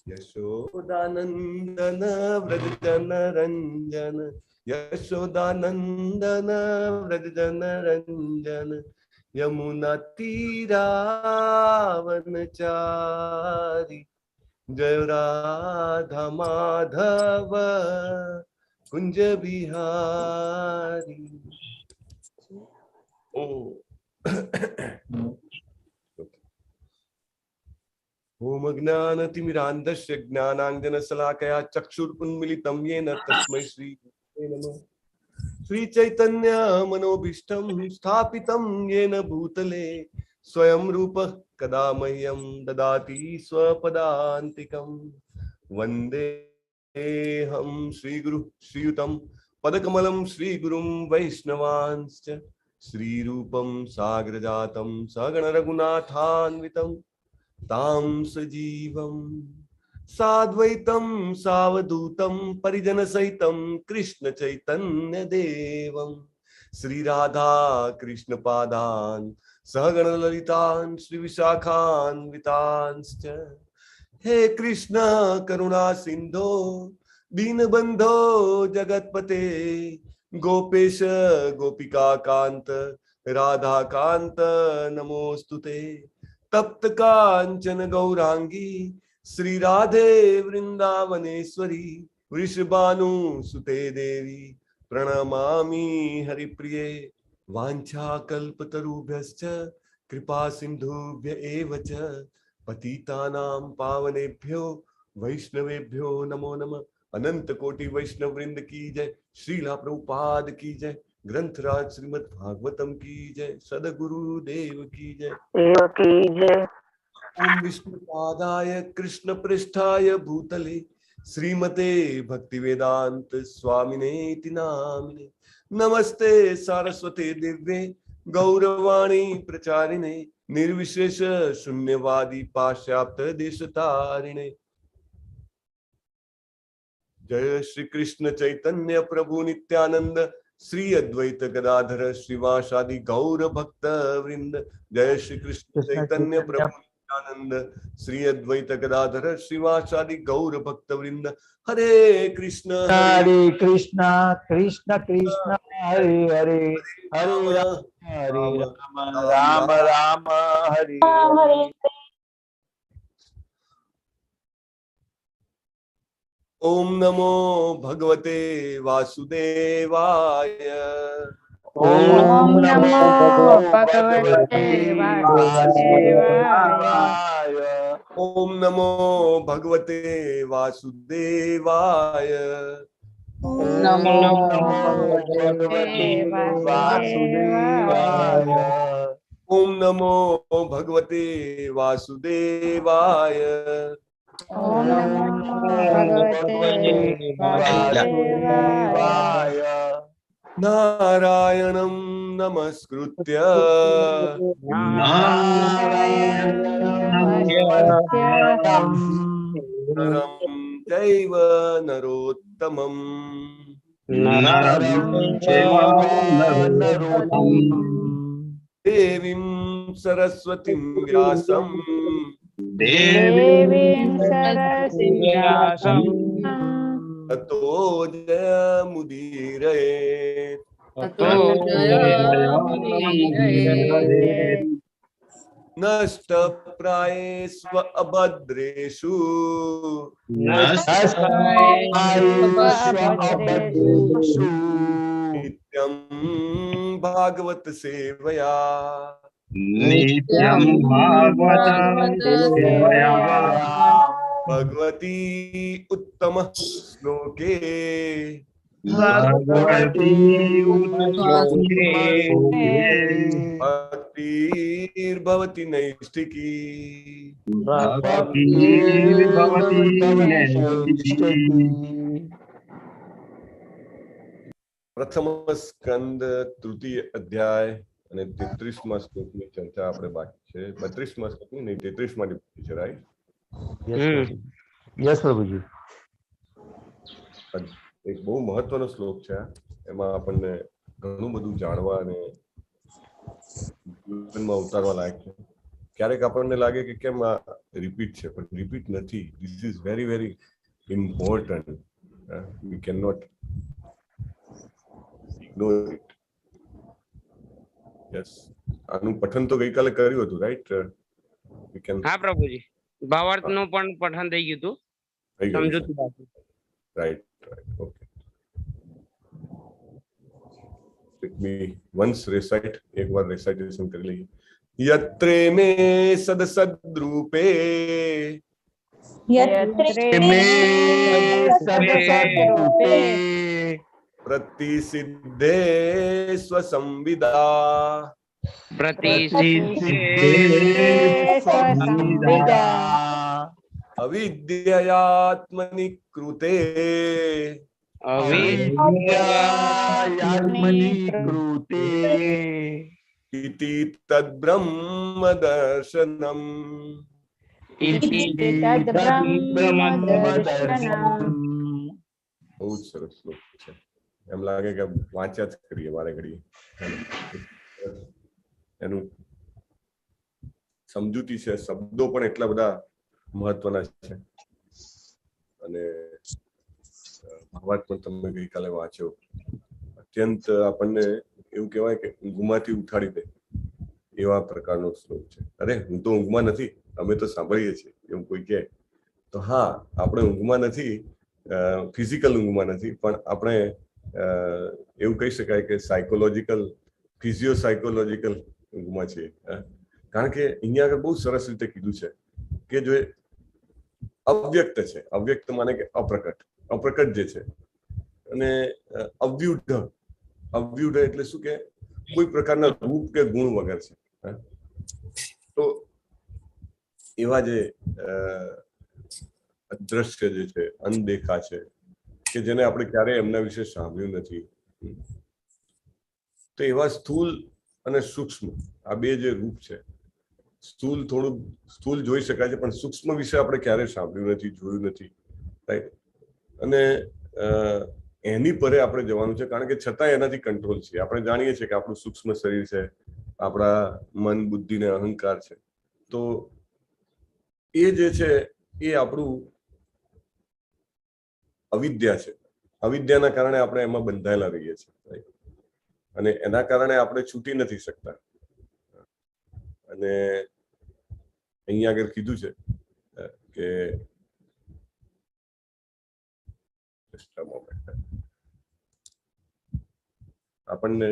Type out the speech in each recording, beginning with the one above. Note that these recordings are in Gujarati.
यशोदानंदन व्रज जन रंजन, यशोदानंदन व्रज जन रंजन, यमुना तीरावनचारी, जय राधा माधव कुंज बिहारी। ओ ओम ज्ञानतिमिरान्धस्य ज्ञानाञ्जनशलाकया चक्षुरुन्मीलितं येन तस्मै श्री गुरवे नमः। श्रीचैतन्य मनोभीष्टं स्थापितं येन भूतले स्वयं रूपः कदा मह्यं ददाति स्वपदान्तिकं। वन्देऽहं श्रीगुरुं श्रीयुतं पदकमलं श्रीगुरुं वैष्णवांश्च, श्रीरूपं साग्रजातं सगणरघुनाथान्वितं तां सजीवं साद्वैतं सावधूतं परिजनसहितं कृष्ण चैतन्य देवं, श्री राधा कृष्ण पादान् सहगण ललितान् श्री विशाखान्वितांश्च। हे कृष्ण करुणा सिंधो दीनबंधो जगतपते, गोपेश गोपिका कांत राधा कांत नमोस्तुते। तप्त कांचन गौरांगी श्री राधे वृंदावनेश्वरी, वृषभानुसुते देवी प्रणमामि हरिप्रिये। वाञ्छाकल्पतरुभ्यश्च कृपा सिन्धुभ्य एव च, पतितानां पावनेभ्यो वैष्णवेभ्यो नमो नमः। अनंत कोटि वैष्णव वृंद की जय, श्रीला प्रभुपाद की जय, ग्रंथराज श्रीमद् भागवतम की जय, सदगुरुदेव की जय। ओम विष्णुपादाय कृष्ण पृष्ठाय भूतले श्रीमते भक्तिवेदांत स्वामिने इति नामिने। नमस्ते सारस्वते दिव्ये गौरवाणी प्रचारिणे, निर्विशेष शून्यवादी पाश्चात्य देशतारिणे। जय श्री कृष्ण चैतन्य प्रभु नित्यानंद, श्री अद्वैत गदाधर श्रीवासादि गौर भक्त वृंद। जय श्री कृष्ण चैतन्य प्रभु नित्यानंद, श्री अद्वैत गदाधर श्रीवासादि गौर भक्त वृंद। हरे कृष्ण कृष्ण कृष्ण हरे हरे, हरे राम राम राम हरे हरे। ओम नमो भगवते वासुदेवाय, ओम नमो भगवते वासुदेवाय, ओम नमो भगवते वासुदेवाय, ओम नमो भगवते वासुदेवाय, ओम नमो भगवते वासुदेवाय, ओम नमो भगवते वासुदेवाय। नारायणं नमस्कृत्य नरं चैव नरोत्तमम्, देवीं सरस्वतीं व्यासं ततो जयमुदीरयेत्। नष्टप्रायेष्व अभद्रेषु नित्यं भागवत सेवया, भगवती उत्तम श्लोके भक्तिर्भवति नैष्ठिकी। प्रथम स्कंद तृतीय अध्याय અને 33મા શ્લોકની ચર્ચા આપણે બાકી છે। 32મા શ્લોકની નહીં, 33મા બાકી છે, રાઈટ? यस प्रभुजी। એક બહુ મહત્વનો શ્લોક છે, એમાં આપણને ઘણું બધું જાણવા અને જીવનમાં ઉતારવા લાયક છે। ક્યારેક આપણને લાગે કે કેમ આ રિપીટ છે, પણ રિપીટ નથી. This is very very important. We can not ignore it. Yes, આનું પઠન તો ગઈકાલે કર્યું હતું, રાઈટ? We can. હા પ્રભુજી, ભાવાર્થનું પણ પઠન થઈ ગયું હતું. થઈ ગયું છે. સમજૂતી બાકી. Right right, okay. Let me once recite, एक बार recitation कर लीजिए. यत्रे मे सदसद्रूपे यत्रे मे सदसद्रूपे प्रतिसिद्धे स्वसंविदा प्रतिसिद्धे स्वसंविदा अविद्ययात्मनि कृते अविद्यायात्मनि कृते इति तद्ब्रह्म दर्शनम्. इति तद्ब्रह्मदर्शनम्. બહુ જ સરસ શ્લોક છે. એમ લાગે કે વાંચ્યા જ કરીએ વારે ઘડીએ. એનું સમજૂતી છે, શબ્દો પણ એટલા બધા મહત્વના છે. અને ભાવાર્થ પણ તમે ગઈકાલે વાંચ્યો. અત્યંત આપણને એવું કહેવાય કે ઊંઘમાંથી ઉઠાડી દે એવા પ્રકારનો શ્લોક છે. અરે હું તો ઊંઘમાં નથી, અમે તો સાંભળીએ છીએ એવું કોઈ કહે તો હા, આપણે ઊંઘમાં નથી, ફિઝિકલ ઊંઘમાં નથી, પણ આપણે એવું કહી શકાય કે સાયકોલોજીકલ, ફિઝિયો સાયકોલોજીકલ ઊંઘમાં છીએ. કારણ કે અહીંયા આગળ બહુ સરસ રીતે કીધું છે કે જો અવ્યક્ત છે, અવ્યક્ત માને કે અપ્રકટ, અપ્રકટ જે છે, અને અવ્યુઢ, અવ્યુઢ એટલે શું કે કોઈ પ્રકારના રૂપ કે ગુણ વગર છે. તો એવા જે અદ્રશ્ય જે છે, અનદેખા છે, કે જેને આપણે ક્યારેય એમના વિશે સાંભળ્યું નથી, તો એવા સ્થૂલ અને સૂક્ષ્મ આ બે જે રૂપ છે, સ્થૂલ થોડું સ્થૂલ જોઈ શકાય છે, પણ સૂક્ષ્મ વિશે આપણે ક્યારેય સાંભળ્યું નથી, જોયું નથી, રાઈટ? અને એની પરે આપણે જવાનું છે, કારણ કે છતાં એનાથી કંટ્રોલ છે. આપણે જાણીએ છીએ કે આપણું સૂક્ષ્મ શરીર છે, આપણા મન, બુદ્ધિ ને અહંકાર છે. તો એ જે છે એ આપણું અવિદ્યા છે. અવિદ્યાના કારણે આપણે એમાં બંધાયેલા રહીએ છીએ, અને એના કારણે આપણે છૂટી નથી શકતા. અને અહીંયા આગળ કીધું છે કે આપણને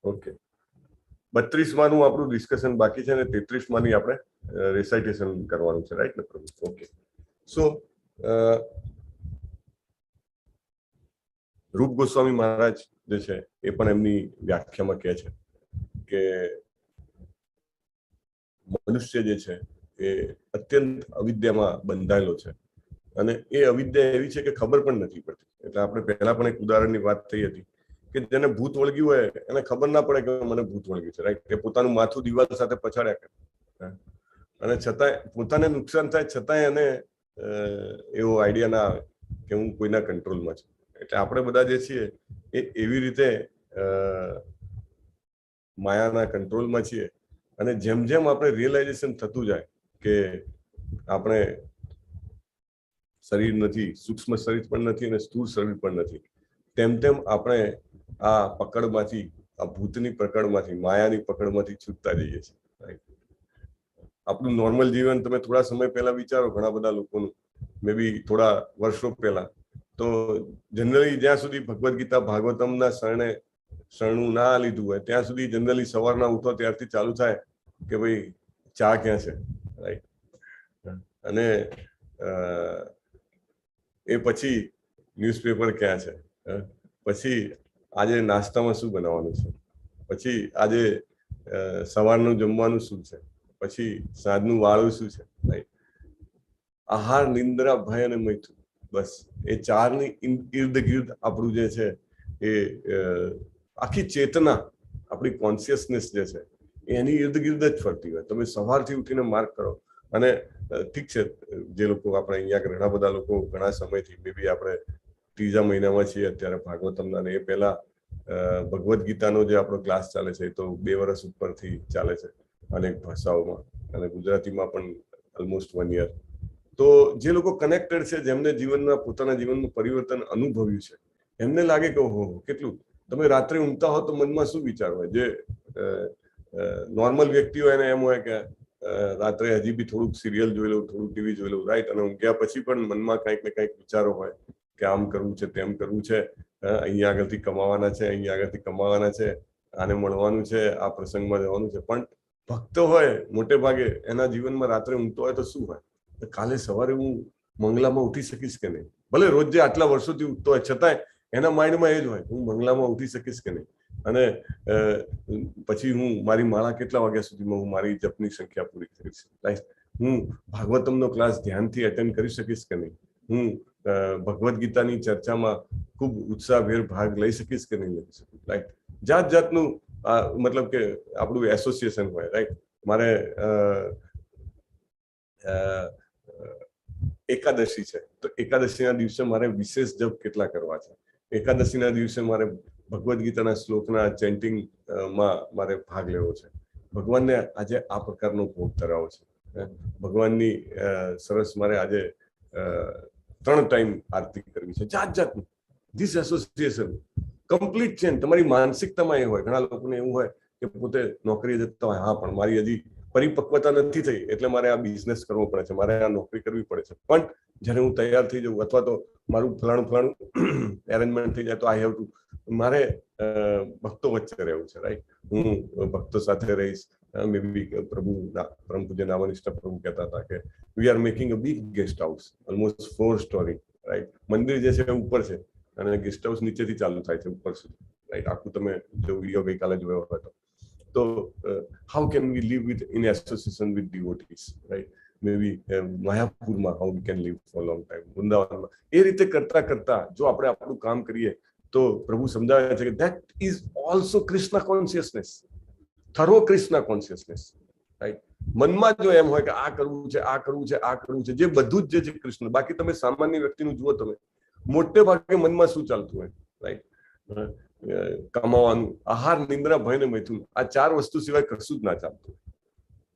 ઓકે 32 માનું આપણું ડિસ્કશન બાકી છે, અને 33 માની આપણે રિસાઇટેશન કરવાનું છે, રાઈટ ને પ્રભુ? ઓકે. સો રૂપ ગોસ્વામી મહારાજ જે છે એ પણ એમની વ્યાખ્યામાં કહે છે કે મનુષ્ય જે છે એ અત્યંત અવિદ્યામાં બંધાયેલો છે, અને એ અવિદ્યા એવી છે કે ખબર પણ નથી પડતી. એટલે આપણે પહેલા પણ એક ઉદાહરણની વાત થઈ હતી કે જેને ભૂત વળગ્યું હોય એને ખબર ના પડે કે મને ભૂત વળગ્યું છે, રાઈટ? કે પોતાનું માથું દિવાલ સાથે પછાડ્યા કરે, અને છતાંય પોતાને નુકસાન થાય છતાંય એને એવો આઈડિયા ના આવે કે હું કોઈના કંટ્રોલમાં છું. એટલે આપણે બધા જે છીએ એ એવી રીતે માયાના કંટ્રોલમાં છીએ, અને જેમ જેમ આપણે રિયલાઇઝેશન થતું જાય કે આપણે શરીર નથી, સૂક્ષ્મ શરીર પણ નથી અને સ્થૂળ શરીર પણ નથી, તેમ તેમ આપણે આ પકડમાંથી, આ ભૂતની પકડમાંથી, માયાની પકડમાંથી છૂટતા જઈએ છીએ. આપણું નોર્મલ જીવન તમે થોડા સમય પહેલા વિચારો, ઘણા બધા લોકોનું, મે બી થોડા વર્ષો પહેલા, તો જનરલી જ્યાં સુધી ભગવદ્ ગીતા, ભાગવતમના શરણું ના લીધું હોય ત્યાં સુધી જનરલી સવારના ઉઠો ત્યારથી ચાલુ થાય કે ભાઈ ચા ક્યાં છે, રાઈટ? અને એ પછી ન્યૂઝપેપર ક્યાં છે, પછી આજે નાસ્તામાં શું બનાવવાનું છે, પછી આજે સવારનું જમવાનું શું છે, પછી સાંજનું વાળું શું છે, રાઈટ? આહાર, નિંદ્રા, ભય અને મૈથુન, બસ એ ચારની ઇર્દ ગિર્દ આપણું જે છે એ આખી ચેતના, આપણી કોન્શિયસનેસ જે છે એની ઇર્દ ગિર્દ જ ફરતી હોય. તમે સવારથી ઉઠીને માર્ક કરો, અને ઠીક છે જે લોકો આપણે અહીંયા ઘણા બધા લોકો ઘણા સમયથી, મે બી આપણે ત્રીજા મહિનામાં છીએ અત્યારે ભાગવતમના, ને એ પહેલા ભગવદ્ ગીતાનો જે આપણો ક્લાસ ચાલે છે એ તો 2 વર્ષ ઉપરથી ચાલે છે અનેક ભાષાઓમાં, અને ગુજરાતીમાં પણ ઓલમોસ્ટ 1 યર. તો જે લોકો કનેક્ટેડ છે, જેમને જીવનમાં પોતાના જીવનનું પરિવર્તન અનુભવ્યું છે, એમને લાગે કે ઓહો કેટલું. તમે રાત્રે ઊંઘતા હો તો મનમાં શું વિચાર હોય? જે નોર્મલ વ્યક્તિ હોય એને એમ હોય કે રાત્રે હજી બી થોડુંક સિરિયલ જોઈ લઉં, થોડું ટીવી જોઈ લઉં, રાઈટ? અને ઊંઘ્યા પછી પણ મનમાં કંઈક ને કંઈક વિચારો હોય કે આમ કરવું છે, તેમ કરવું છે, અહીંયા આગળથી કમાવાના છે, અહીંયા આગળથી કમાવાના છે, આને મળવાનું છે, આ પ્રસંગમાં જવાનું છે. પણ ભક્ત હોય મોટે ભાગે એના જીવનમાં રાત્રે ઊંઘતો હોય તો શું હોય? કાલે સવારે હું મંગલામાં ઉઠી શકીશ કે નહીં? ભલે રોજ જે આટલા વર્ષોથી ઉઠતો હોય છતાંય એના માઇન્ડમાં એ જ હોય, હું મંગલામાં ઉઠી શકીશ કે નહીં, અને પછી હું મારી માળા કેટલા વાગ્યા સુધીમાં હું મારી જપની સંખ્યા પૂરી કરીશ, રાઈટ? હું ભાગવતમનો ક્લાસ ધ્યાનથી એટેન્ડ કરી શકીશ કે નહીં? હું ભગવદ્ ગીતાની ચર્ચામાં ખૂબ ઉત્સાહભેર ભાગ લઈ શકીશ કે નહીં લઈ શકું, રાઈટ? જાત જાતનું મતલબ કે આપણું એસોસિએશન હોય, રાઈટ? મારે એકાદશી છે તો એકાદશીના દિવસે મારે વિશેષ જપ કેટલા કરવા છે, એકાદશીના દિવસે મારે ભગવદ્ ગીતાના શ્લોકના ચેન્ટિંગ માં મારે ભાગ લેવો છે, ભગવાનને આજે આ પ્રકારનો ભોગ ધરાવો છે, ભગવાનની સરસ મારે આજે 3 ટાઈમ આરતી કરવી છે, જાત જાતનું. ધીસ એસોસિએશન કમ્પ્લીટ ચેન્જ તમારી માનસિકતામાં એ હોય. ઘણા લોકોને એવું હોય કે પોતે નોકરીએ જતા હોય, હા પણ મારી હજી પરિપક્વતા નથી થઈ એટલે મારે આ બિઝનેસ કરવો પડે છે, મારે આ નોકરી કરવી પડે છે. પણ જ્યારે હું તૈયાર થઈ જાઉં અથવા તો મારું ફલાણું એરેન્જમેન્ટ થઈ જાય તો આઈ હેવ ટુ, મારે ભક્તો વચ્ચે રહેવું છે, રાઈટ? હું ભક્તો સાથે રહીશ. મે બી પ્રભુ પરમ પૂજ્ય નામનિષ્ઠ પ્રભુ કહેતા હતા કે we are making a big guest house, almost 4 story, right? મંદિર જે છે ઉપર છે અને ગેસ્ટ હાઉસ નીચેથી ચાલુ થાય છે ઉપર સુધી, રાઈટ? આખું તમે જો વિડીયો ગઈકાલે જોયો હોય તો how can we live in association with devotees, right? Maybe માયાપુરમાં how we can live for a long time, વૃંદાવનમાં. એ રીતે કરતા કરતા જો આપણે આપણું કામ કરીએ તો પ્રભુ સમજાવે છે કે that is also Krishna consciousness, thorough Krishna consciousness, right? મનમાં જો એમ હોય કે આ કરવું છે, આ કરવું છે, આ કરવું છે, જે બધું જ જે છે કૃષ્ણ. બાકી તમે સામાન્ય વ્યક્તિનું જુઓ, તમે મોટે ભાગે મનમાં શું ચાલતું હોય, રાઈટ? કમાવાનું, આહાર, નિંદ્રા, ભય ને મૈથુન, આ 4 વસ્તુ સિવાય કશું જ ના ચાલતું.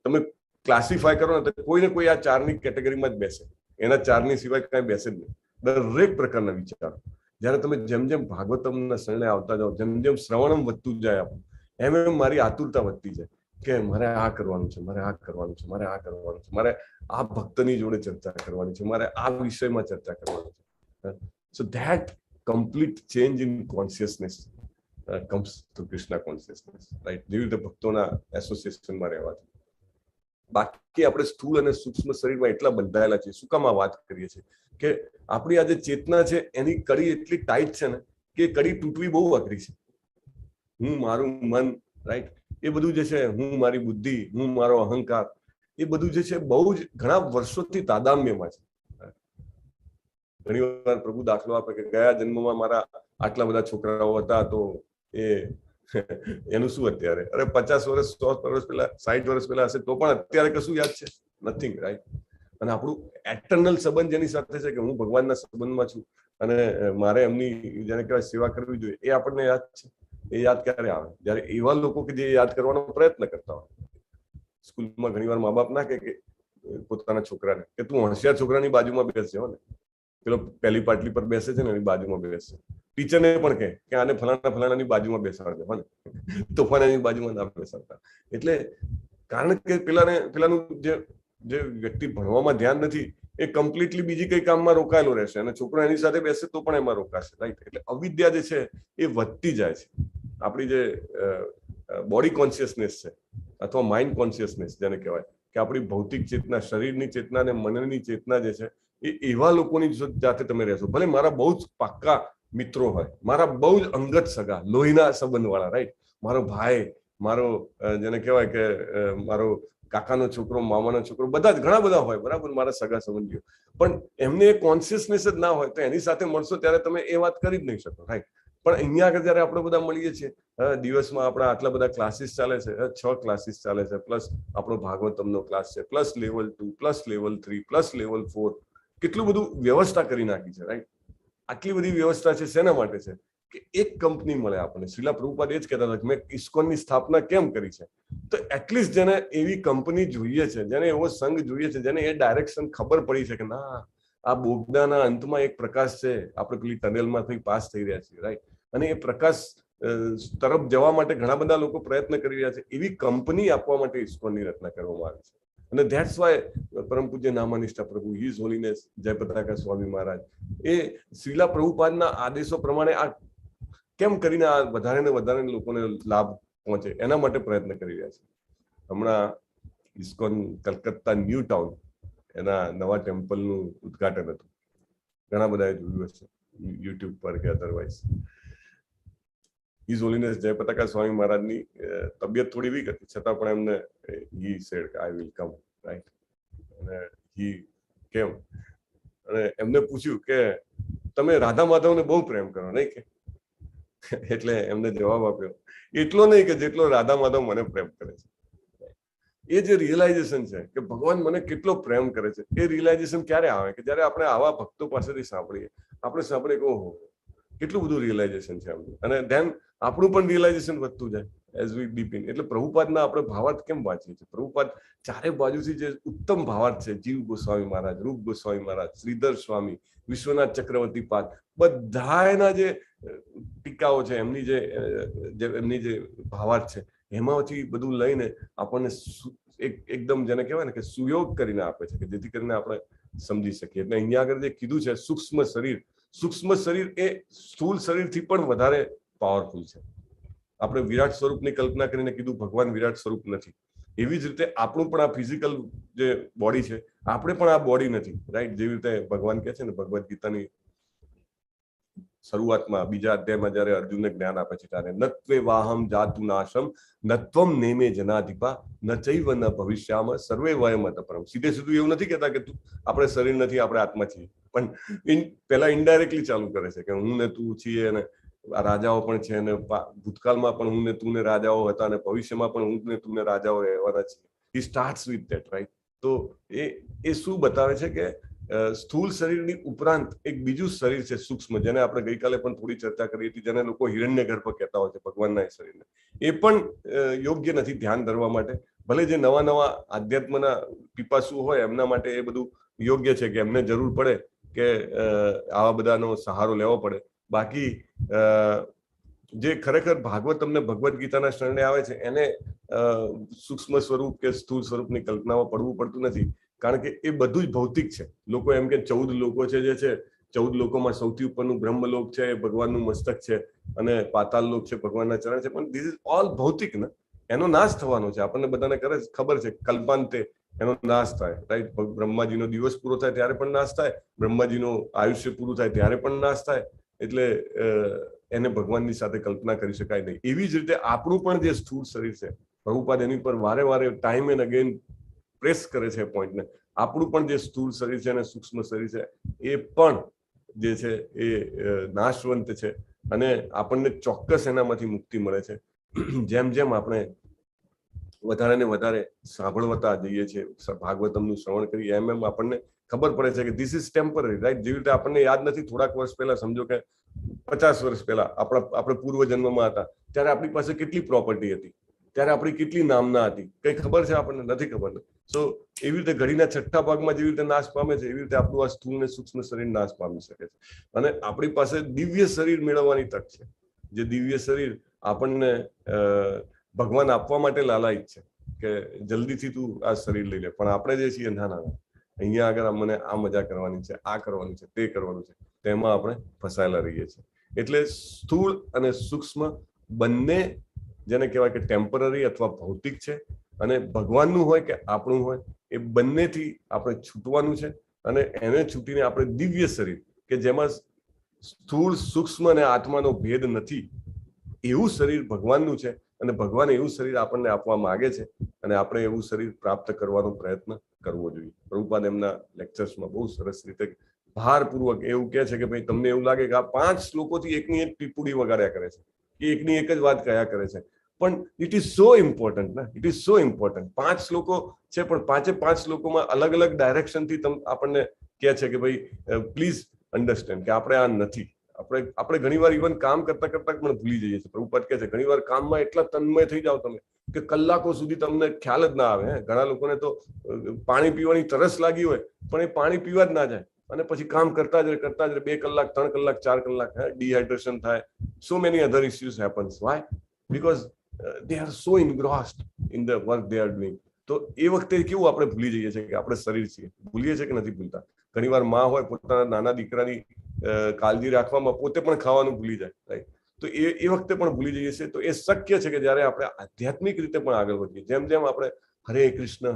તમે ક્લાસિફાય કરો ને તો કોઈ ને કોઈ આ 4ની કેટેગરીમાં જ બેસે, એના 4ની સિવાય કઈ બેસે જ નહીં. દરેક પ્રકારના વિચારો જયારે તમે જેમ જેમ ભાગવતમના શરણે આવતા જાઓ, જેમ જેમ શ્રવણમ વધતું જાય આપણું, એમ એમ મારી આતુરતા વધતી જાય કે મારે આ કરવાનું છે, મારે આ કરવાનું છે, મારે આ કરવાનું છે, મારે આ ભક્તની જોડે ચર્ચા કરવાની છે, મારે આ વિષયમાં ચર્ચા કરવાની છે. So that complete change in consciousness comes to Krishna consciousness, right? જેવી રીતે ભક્તોના એસોસિએશનમાં રહેવાથી. બાકી આપણે સ્થૂળ અને સૂક્ષ્મ શરીરમાં એટલા બંધાયેલા છે. શું કામ આ વાત કરીએ છીએ કે આપણી આ જે ચેતના છે એની કડી એટલી ટાઈટ છે ને કે કડી તૂટવી બહુ અઘરી છે. હું, મારું મન, રાઈટ? એ બધું જે છે, હું, મારી બુદ્ધિ, હું, મારો અહંકાર, એ બધું જે છે બહુ જ ઘણા વર્ષોથી તાદામ્યમાં છે. ઘણી વાર પ્રભુ દાખલો આપે કે ગયા જન્મમાં મારા આટલા બધા છોકરાઓ હતા તો એ એનું શું અત્યારે? અરે 50 વર્ષ 100 વર્ષ પહેલા, 60 વર્ષ પહેલા હશે તો પણ અત્યારે કશું યાદ છે? Nothing, right? અને આપણું એટર્નલ સંબંધ જેની સાથે છે કે હું ભગવાનના સંબંધમાં છું અને મારે એમની જેને કહેવાય સેવા કરવી જોઈએ, એ આપણને યાદ છે. એ યાદ ક્યારે આવે? જયારે એવા લોકો કે જે યાદ કરવાનો પ્રયત્ન કરતા હોય. સ્કૂલમાં ઘણી વાર મા બાપ ના કે પોતાના છોકરાને કે તું હોશિયાર છોકરાની બાજુમાં બેસજે, હો ને, પેલો પહેલી પાટલી પર બેસે છે ને એની બાજુમાં બેસે. ટીચરને પણ કહે કે આને ફલાણાની બાજુમાં બેસાડજો, હો ને, તોફાનની બાજુમાં ના બેસાડતા. એટલે કારણ કે પેલાનું જે વ્યક્તિ ભણવામાં ધ્યાન નથી એ કમ્પ્લીટલી બીજી કઈ કામમાં રોકાયેલો રહેશે અને છોકરો એની સાથે બેસે તો પણ એમાં રોકાશે, રાઈટ? એટલે અવિદ્યા જે છે એ વધતી જાય છે. આપણી જે બોડી કોન્શિયસનેસ છે અથવા માઇન્ડ કોન્શિયસનેસ જેને કહેવાય કે આપણી ભૌતિક ચેતના, શરીરની ચેતના અને મનની ચેતના જે છે એ એવા લોકોની જાતે તમે રહેશો. ભલે મારા બહુ જ પાક્કા મિત્રો હોય, મારા બહુ જ અંગત સગા, લોહીના સંબંધવાળા, રાઈટ? મારો ભાઈ, મારો જેને કહેવાય કે મારો કાકાનો છોકરો, મામાનો છોકરો, બધા જ ઘણા બધા હોય, બરાબર, મારા સગા સંબંધીઓ. પણ એમને એ કોન્શિયસનેસ જ ના હોય તો એની સાથે મળશો ત્યારે તમે એ વાત કરી જ નહીં શકો, રાઈટ? પણ અહીંયા આગળ જયારે આપણે બધા મળીએ છીએ, દિવસમાં આપણા આટલા બધા ક્લાસીસ ચાલે છે, 6 ક્લાસીસ ચાલે છે, પ્લસ આપણો ભાગવતમનો ક્લાસ છે, plus level 2, plus level 3, plus level 4, કેટલું બધું વ્યવસ્થા કરી નાખી છે, રાઈટ? આટલી બધી વ્યવસ્થા છે શેના માટે છે કે એક કંપની મળે આપણને. શ્રીલા પ્રભુપાદ એ જ કહેતા હતા કે મેં ઇસ્કોનની સ્થાપના કેમ કરી છે, તો એટલીસ્ટ જેને એવી કંપની જોઈએ છે, જેને એવો સંઘ જોઈએ છે, જેને એ ડાયરેક્શન ખબર પડી છે કે ના આ બોગદાના અંતમાં એક પ્રકાશ છે, આપણે પેલી ટનેલમાંથી પાસ થઈ રહ્યા છીએ, રાઈટ, અને એ પ્રકાશ તરફ જવા માટે ઘણા બધા લોકો પ્રયત્ન કરી રહ્યા છે. એવી કંપની આપવા માટે ઇસ્કોનની રચના કરવામાં આવી છે. અને ધેટ્સ વાય પરમ પૂજ્ય નામાનિષ્ઠા પ્રભુ હિઝ હોલીનેસ જયપતાકા સ્વામી મહારાજ એ શ્રીલા પ્રભુપાદના આદેશો પ્રમાણે આ કેમ કરીને આ વધારે ને વધારે લોકોને લાભ પહોંચે એના માટે પ્રયત્ન કરી રહ્યા છે. હમણાં ઇસ્કોન કલકત્તા ન્યૂ ટાઉન એના નવા ટેમ્પલનું ઉદ્ઘાટન હતું. ઘણા બધાએ જોયું હશે યુટ્યુબ પર કે otherwise. His holiness Jayapataka Swami મહારાજની તબિયત થોડી વીક હતી, છતાં પણ એમને he said I will come, right, અને હી કેમ. અને એમને પૂછ્યું કે તમે રાધા માધવને બહુ પ્રેમ કરો નહીં કે, એટલે એમને જવાબ આપ્યો એટલો નહીં કે જેટલો રાધા માધવ મને પ્રેમ કરે છે. એ જે રિયલાઇઝેશન છે કે ભગવાન મને કેટલો પ્રેમ કરે છે, એ રિયલાઇઝેશન ક્યારે આવે કે જયારે આપણે આવા ભક્તો પાસેથી સાંભળીએ, આપણે સાંભળીએ કે ઓહો કેટલું બધું રિયલાઇઝેશન છે આમ, અને ધેન આપણું પણ રિયલાઇઝેશન વધતું જાય એઝ વી ડીપ ઇન. એટલે પ્રભુપાદના આપણે ભાવાર્થ કેમ વાંચીએ છીએ? પ્રભુપાદ ચારે બાજુથી જે ઉત્તમ ભાવાર્થ છે, જીવ ગોસ્વામી મહારાજ, રૂપ ગોસ્વામી મહારાજ, શ્રીધર સ્વામી, વિશ્વનાથ ચક્રવર્તી પાદ, બધા એના જે ટીકાઓ છે, એમની જે ભાવાર્થ છે, એમાંથી બધું લઈને આપણને એકદમ જેને કહેવાય ને કે સુયોગ કરીને આપે છે, કે જેથી કરીને આપણે સમજી શકીએ. એટલે અહીંયા આગળ જે કીધું છે સૂક્ષ્મ શરીર, સૂક્ષ્મ શરીર એ સ્થૂળ શરીરથી પણ વધારે પાવરફુલ છે. આપણે વિરાટ સ્વરૂપની કલ્પના કરીને કીધું ભગવાન વિરાટ સ્વરૂપ નથી, એવી જ રીતે આપણું પણ આ ફિઝિકલ જે બોડી છે, આપણે પણ આ બોડી નથી, રાઈટ. જેવી રીતે ભગવાન કહે છે ને ભગવદ ગીતાની શરૂઆતમાં બીજા અધ્યાયમાં જયારે અર્જુનને જ્ઞાન આપે છે ત્યારે નત્વે વાહમ જાતુ નાશમ નત્વમ નેમે જનાધિપા નચૈવ ન ભવિષ્યામ સર્વે વયમત પરમ. સીધે સીધું એવું નથી કહેતા કે આપણે શરીર નથી, આપણે આત્મા છીએ, પણ પેલા ઇનડાયરેક્ટલી ચાલુ કરે છે કે હું ને તું છીએ, અને રાજાઓ પણ છે, અને ભૂતકાળમાં પણ હું ને તું ને રાજાઓ હતા, અને ભવિષ્યમાં પણ હું ને તું ને રાજાઓ રહેવાના છે. હી સ્ટાર્ટ્સ વિથ ધેટ, રાઈટ. તો એ શું બતાવે છે કે સ્થૂળ શરીરની ઉપરાંત એક બીજું શરીર છે સૂક્ષ્મ, જેને આપણે ગઈકાલે પણ થોડી ચર્ચા કરી હતી, જેને લોકો હિરણ્ય ગર્ભ કહેતા હોય છે ભગવાનના શરીરને. એ પણ યોગ્ય નથી ધ્યાન ધરવા માટે. ભલે જે નવા નવા આધ્યાત્મના પીપાસુ હોય એમના માટે એ બધું યોગ્ય છે કે એમને જરૂર પડે કે આવા બધાનો સહારો લેવો પડે. બાકી જે ખરેખર ભાગવત તમને ભગવદ ગીતાના શરણે આવે છે એને સૂક્ષ્મ સ્વરૂપ કે સ્થૂળ સ્વરૂપની કલ્પનામાં પડવું પડતું નથી, કારણ કે એ બધું જ ભૌતિક છે. લોકો એમ કે 14 લોકો છે, જે છે 14 લોકોમાં સૌથી ઉપરનું બ્રહ્મલોક છે, ભગવાનનું મસ્તક છે, અને પાતાલ લોક છે, ભગવાનના ચરણ છે, પણ ધીસ ઇઝ ઓલ ભૌતિક ને. એનો નાશ થવાનો છે, આપણને બધાને ખબર છે. કલ્પાંતે એનો નાશ થાય, રાઈટ. બ્રહ્માજીનો દિવસ પૂરો થાય ત્યારે પણ નાશ થાય, બ્રહ્માજીનું આયુષ્ય પૂરું થાય ત્યારે પણ નાશ થાય. એટલે એને ભગવાનની સાથે કલ્પના કરી શકાય નહીં. એવી જ રીતે આપણું પણ જે સ્થૂળ શરીર છે, પ્રભુપાદ એની પર વારે વારે ટાઈમ એન્ડ અગેન પ્રેસ કરે છે પોઈન્ટને. આપણું પણ જે સ્થૂળ શરીર છે અને સૂક્ષ્મ શરીર છે એ પણ જે છે એ નાશવંત છે, અને આપણને ચોક્કસ એનામાંથી મુક્તિ મળે છે. જેમ જેમ આપણે વધારે ને વધારે સાંભળતા જઈએ છીએ, ભાગવતમનું શ્રવણ કરીએ, એમ એમ આપણને ખબર પડે છે કે ધીસ ઇઝ ટેમ્પરરી, રાઈટ. જેવી રીતે આપણને યાદ નથી, થોડાક વર્ષ પહેલા, સમજો કે 50 વર્ષ પહેલા આપણે પૂર્વ જન્મમાં હતા ત્યારે આપણી પાસે કેટલી પ્રોપર્ટી હતી, ત્યારે આપણી કેટલી નામના હતી, કઈ ખબર છે આપણને? નથી ખબર. સો એવી રીતે ઘડીના છઠ્ઠા ભાગમાં જેવી રીતે નાશ પામે છે, એવી રીતે આપણું આ સ્થૂળ ને સૂક્ષ્મ શરીર નાશ પામી શકે છે. અને આપણી પાસે દિવ્ય શરીર મેળવવાની તક છે. જે દિવ્ય શરીર આપણને ભગવાન આપવા માટે લાલાયિત છે કે જલ્દીથી તું આ શરીર લઈ લે, પણ આપણે જે છીએ ના, અહીંયા આગળ મને આ મજા કરવાની છે, આ કરવાનું છે, તે કરવાનું છે, તેમાં આપણે ફસાયેલા રહીએ છીએ. એટલે સ્થૂળ અને સૂક્ષ્મ બંને જેને કહેવાય કે ટેમ્પરરી અથવા ભૌતિક છે, અને ભગવાનનું હોય કે આપણું હોય, એ બંનેથી આપણે છૂટવાનું છે. અને એને છૂટીને આપણે દિવ્ય શરીર કે જેમાં સ્થૂળ સૂક્ષ્મ અને આત્માનો ભેદ નથી, એવું શરીર ભગવાનનું છે, અને ભગવાન એવું શરીર આપણને આપવા માંગે છે, અને આપણે એવું શરીર પ્રાપ્ત કરવાનો પ્રયત્ન કરવો જોઈએ. પ્રભુપાદ એમના લેક્ચર્સમાં બહુ સરસ રીતે ભારપૂર્વક એવું કહે છે કે ભાઈ તમને એવું લાગે કે આ 5 શ્લોકોથી એકની એક ટીપુડી વગાડ્યા કરે છે, કે એકની એક જ વાત કયા કરે છે, પણ ઇટ ઇઝ સો ઇમ્પોર્ટન્ટ ને, ઇટ ઇઝ સો ઇમ્પોર્ટન્ટ. 5 શ્લોકો છે, પણ 5 શ્લોકોમાં અલગ અલગ ડાયરેક્શનથી આપણને કહે છે કે ભાઈ પ્લીઝ અન્ડરસ્ટેન્ડ કે આપણે આ નથી, આપણે ઘણીવાર ઇવન કામ કરતા કરતા પણ ભૂલી જઈએ છીએ. પ્રભુપાદ કહે છે ઘણીવાર કામમાં એટલા તન્મય થઈ જાવ તમે કે કલાકો સુધી તમને ખ્યાલ જ ના આવે. ઘણા લોકોને તો પાણી પીવાની તરસ લાગી હોય પણ એ પાણી પીવા જ ના જાય અને પછી કામ કરતા જ રહે 2 કલાક 3 કલાક 4 કલાક ડિહાઇડ્રેશન થાય. So many other issues happens. Why? Because they are so engrossed in the work they are doing. તો એ વખતે કેવું આપણે ભૂલી જઈએ છીએ કે આપણે શરીર છીએ. ભૂલીએ છીએ કે નથી ભૂલતા? ઘણીવાર માં હોય પોતાના નાના દીકરાની કાળજી રાખવામાં પોતે પણ ખાવાનું ભૂલી જાય, રાઈટ? તો એ વખતે પણ ભૂલી જઈએ છીએ. તો એ શક્ય છે કે જ્યારે આપણે આધ્યાત્મિક રીતે પણ આગળ વધીએ, જેમ જેમ આપણે હરે કૃષ્ણ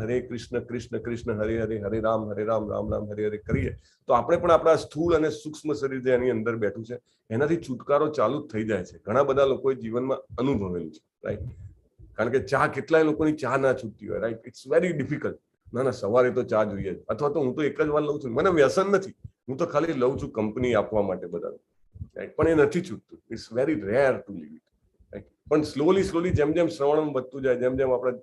કૃષ્ણ કૃષ્ણ હરે હરે, હરે રામ રામ રામ હરે હરે કરીએ તો આપણે પણ આપણા સ્થૂળ અને સૂક્ષ્મ શરીર જે એની અંદર બેઠું છે એનાથી છુટકારો ચાલુ થઈ જાય છે. ઘણા બધા લોકોએ જીવનમાં અનુભવેલું છે, રાઈટ? કારણ કે ચા, કેટલાય લોકોની ચા ના છૂટતી હોય, રાઈટ? It's very difficult. ના સવારે તો ચા જોઈએ જ, અથવા તો હું તો એક જ વાર લઉં છું, મને વ્યસન નથી, હું તો ખાલી લઉં છું કંપની આપવા માટે બધાને, રાઈટ? પણ એ નથી છૂટતું. It's very rare to leave it, right? પણ સ્લોલી જેમ જેમ શ્રવણ વધતું જાય, જેમ જેમ આપણે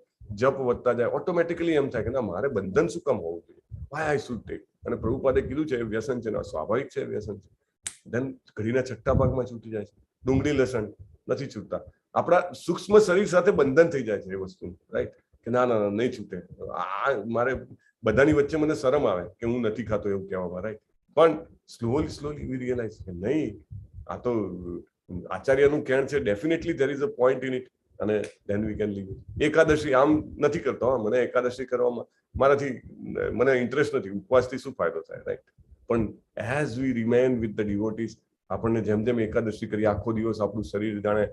જપ વધતા જાય, ઓટોમેટિકલી એમ થાય કે ના, મારે બંધન શું કામ હોવું જોઈએ? Why I should take? અને પ્રભુપાદે કીધું છે વ્યસન છે, સ્વાભાવિક છે વ્યસન છે. ધન ઘડીના 6 ભાગમાં છૂટી જાય છે. ડુંગળી લસણ નથી છૂટતા. આપણા સૂક્ષ્મ શરીર સાથે બંધન થઈ જાય છે એ વસ્તુ, રાઈટ? કે ના નહીં છૂટે. મારે બધાની વચ્ચે મને શરમ આવે કે હું નથી ખાતો એવું કહેવામાં, રાઈટ? પણ સ્લોલી વી રિયલાઇઝ કે નહીં, આ તો આચાર્યનું કહેણ છે, definitely there is a point in it, અને then we can leave it. Ekadashi આમ નથી કરતો, મને એકાદશી કરવામાં મને ઇન્ટરેસ્ટ નથી, ઉપવાસથી શું ફાયદો થાય, રાઈટ? પણ as we remain with the devotees, આપણને જેમ જેમ એકાદશી કરી આખો દિવસ આપણું શરીર જાણે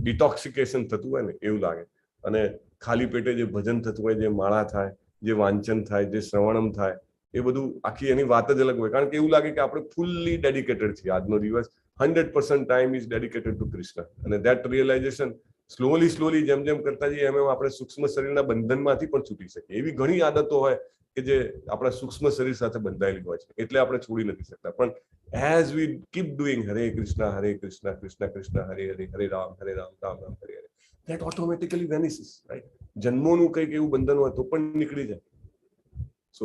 ડિટોક્સિકેશન થતું હોય ને એવું લાગે. અને ખાલી પેટે જે ભજન થતું હોય, જે માળા થાય, જે વાંચન થાય, જે શ્રવણમ થાય, એ બધું આખી એની વાત જ અલગ હોય. કારણ કે એવું લાગે કે આપણે ફૂલ્લી ડેડિકેટેડ છીએ. આજનો દિવસ 100% time is dedicated two Krishna. અને ધેટ રિયલાઇઝેશન સ્લોલી જેમ જેમ કરતા જઈએ એમ આપણે સૂક્ષ્મ શરીરના બંધનમાંથી પણ છૂટી શકીએ. એવી ઘણી આદતો હોય કે જે આપણા સૂક્ષ્મ શરીર સાથે બંધાયેલી હોય છે, એટલે આપણે છોડી નથી શકતા. પણ as V keep doing Hare Krishna Krishna Krishna Hare Hare, Hare Ram Ram Ram Hare Hare, that automatically vanishes, right? જન્મોનું કંઈક એવું બંધન હોય તો પણ નીકળી જાય. સો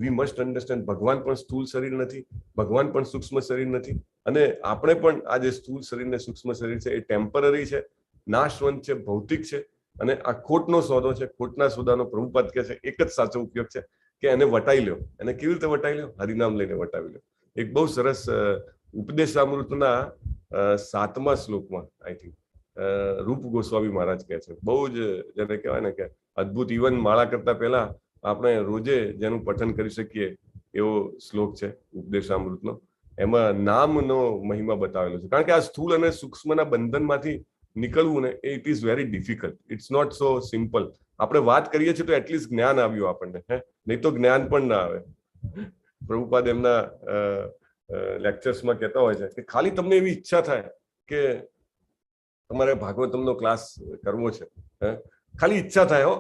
વી મસ્ટ અન્ડરસ્ટેન્ડ, ભગવાન પણ સ્થૂળ શરીર નથી, ભગવાન પણ સૂક્ષ્મ શરીર નથી, અને આપણે પણ આ જે સ્થૂળ શરીર ને સૂક્ષ્મ શરીર છે એ ટેમ્પરરી છે, નાશવંત છે, ભૌતિક છે, અને આ ખોટનો સોદો છે. ખોટના સોદાનો પ્રભુપાદ કહે છે એક જ સાચો ઉપયોગ છે કે એને વટાઈ લો. એને કેવી રીતે વટાઈ લો? હરિનામ લઈને વટાવી લો. એક બહુ સરસ ઉપદેશામૃતના 7મા શ્લોકમાં આઈ થિંક રૂપ ગોસ્વામી મહારાજ કહે છે, બહુ જ જેને કહેવાય ને કે અદ્ભુત. ઇવન માળા કરતા પહેલા આપણે રોજે જેનું પઠન કરી શકીએ એવો શ્લોક છે ઉપદેશામૃતનો. એમાં નામનો મહિમા બતાવેલો છે. કારણ કે આ સ્થૂળ અને સૂક્ષ્મના બંધનમાંથી નીકળવું ને, it is very difficult. It's not so simple. આપણે વાત કરીએ છીએ તો એટલીસ્ટ જ્ઞાન આવ્યું આપણને, નહીં તો જ્ઞાન પણ ના આવે. પ્રભુપાદ એમના લેક્ચર્સમાં કહેતા હોય છે કે ખાલી તમને એવી ઈચ્છા થાય કે તમારે ભાગવતમનો ક્લાસ કરવો છે, ખાલી ઈચ્છા થાય હો,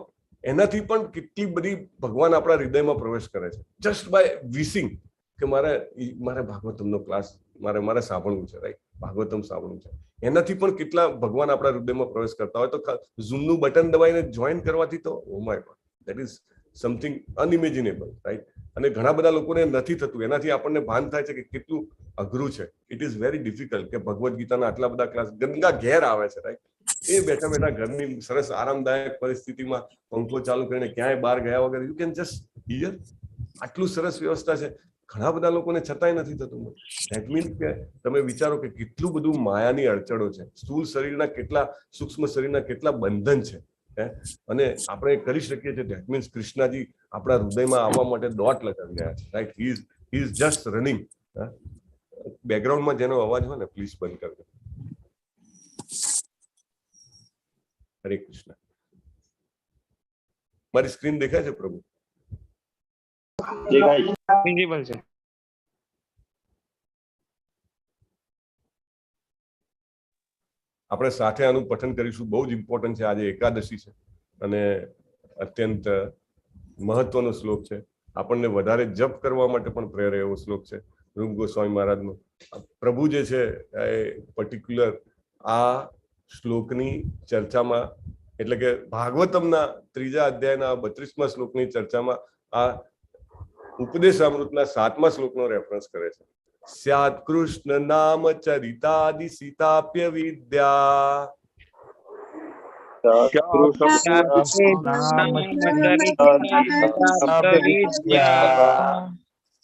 એનાથી પણ કેટલી બધી ભગવાન આપણા હૃદયમાં પ્રવેશ કરે છે. જસ્ટ બાય વિશિંગ કે મારે ભાગવતમનો ક્લાસ મારે સાંભળવું છે, રાઈટ? ભાગવતમ સાંભળવું છે, એનાથી પણ કેટલા ભગવાન આપણા હૃદયમાં પ્રવેશ કરતા હોય. તો ઝૂમનું બટન દબાઈને જોઈન કરવાથી તો oh my god, that is something unimaginable, right? અને ઘણા બધા લોકોને નથી થતું. એનાથી આપણને ભાન થાય છે કે કેટલું અઘરું છે. ઇટ ઇઝ વેરી ડિફિકલ્ટ કે ભગવદ્ ગીતાના આટલા બધા ક્લાસ ગંગા ઘેર આવે છે, રાઈટ? એ બેઠા ઘરની સરસ આરામદાયક પરિસ્થિતિમાં પંખો ચાલુ કરીને ક્યાંય બહાર ગયા વગર યુ કેન જસ્ટ હિયર. આટલું સરસ વ્યવસ્થા છે. ઘણા બધા લોકોને છતાંય નથી થતું. ધેટ મીન્સ કે તમે વિચારો કે કેટલું બધું માયાની અડચણો છે. સ્થૂળ શરીરના કેટલા, સૂક્ષ્મ શરીરના કેટલા બંધન છે, અને આપણે કરી શકીએ છીએ. ધેટ મીન્સ કૃષ્ણજી આપણા હૃદયમાં આવવા માટે દોટ લગાવી રહ્યા છે, right? He is just running. બેકગ્રાઉન્ડમાં જેનો અવાજ હોય ને પ્લીઝ બંધ કરજો. હરે કૃષ્ણ. મારી સ્ક્રીન દેખાય છે પ્રભુ? વિઝિબલ છે. આપણે સાથે આનું પઠન કરીશું. બહુ જ ઇમ્પોર્ટન્ટ છે. આજે એકાદશી છે અને અત્યંત મહત્વનો શ્લોક છે. આપણને વધારે જપ કરવા માટે પણ પ્રેરે એવો શ્લોક છે રૂપ ગોસ્વામી મહારાજનો. પ્રભુ જે છે એ પર્ટિક્યુલર આ શ્લોકની ચર્ચામાં, એટલે કે ભાગવતમના 3જા અધ્યાયના 32મા શ્લોકની ચર્ચામાં આ ઉપદેશામૃતના 7મા શ્લોકનો રેફરન્સ કરે છે. સ્યાત કૃષ્ણ નામ ચરિતાદિ સીતાપ્ય વિદ્યા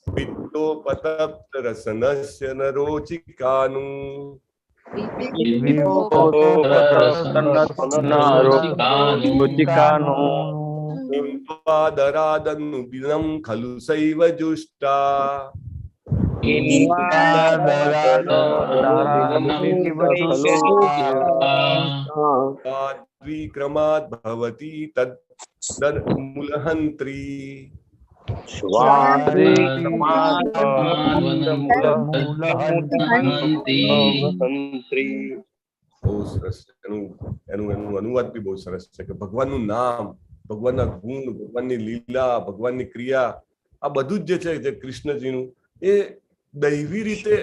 પિત્તોપતપ્ત રસનસ્ય નરોચિકાનું ઇન્વાદરાદન્નુ દિનમ ખલુ સૈવ જુષ્ટા દ્વિક્રમાદ ભવતી તદ મૂલહંત્રી બહુ સરસ. એનું અનુવાદ બી બહુ સરસ છે કે ભગવાનનું નામ, ભગવાનના ગુણ, ભગવાનની લીલા, ભગવાનની ક્રિયા, આ બધું જ જે છે જે કૃષ્ણજીનું એ દૈવી રીતે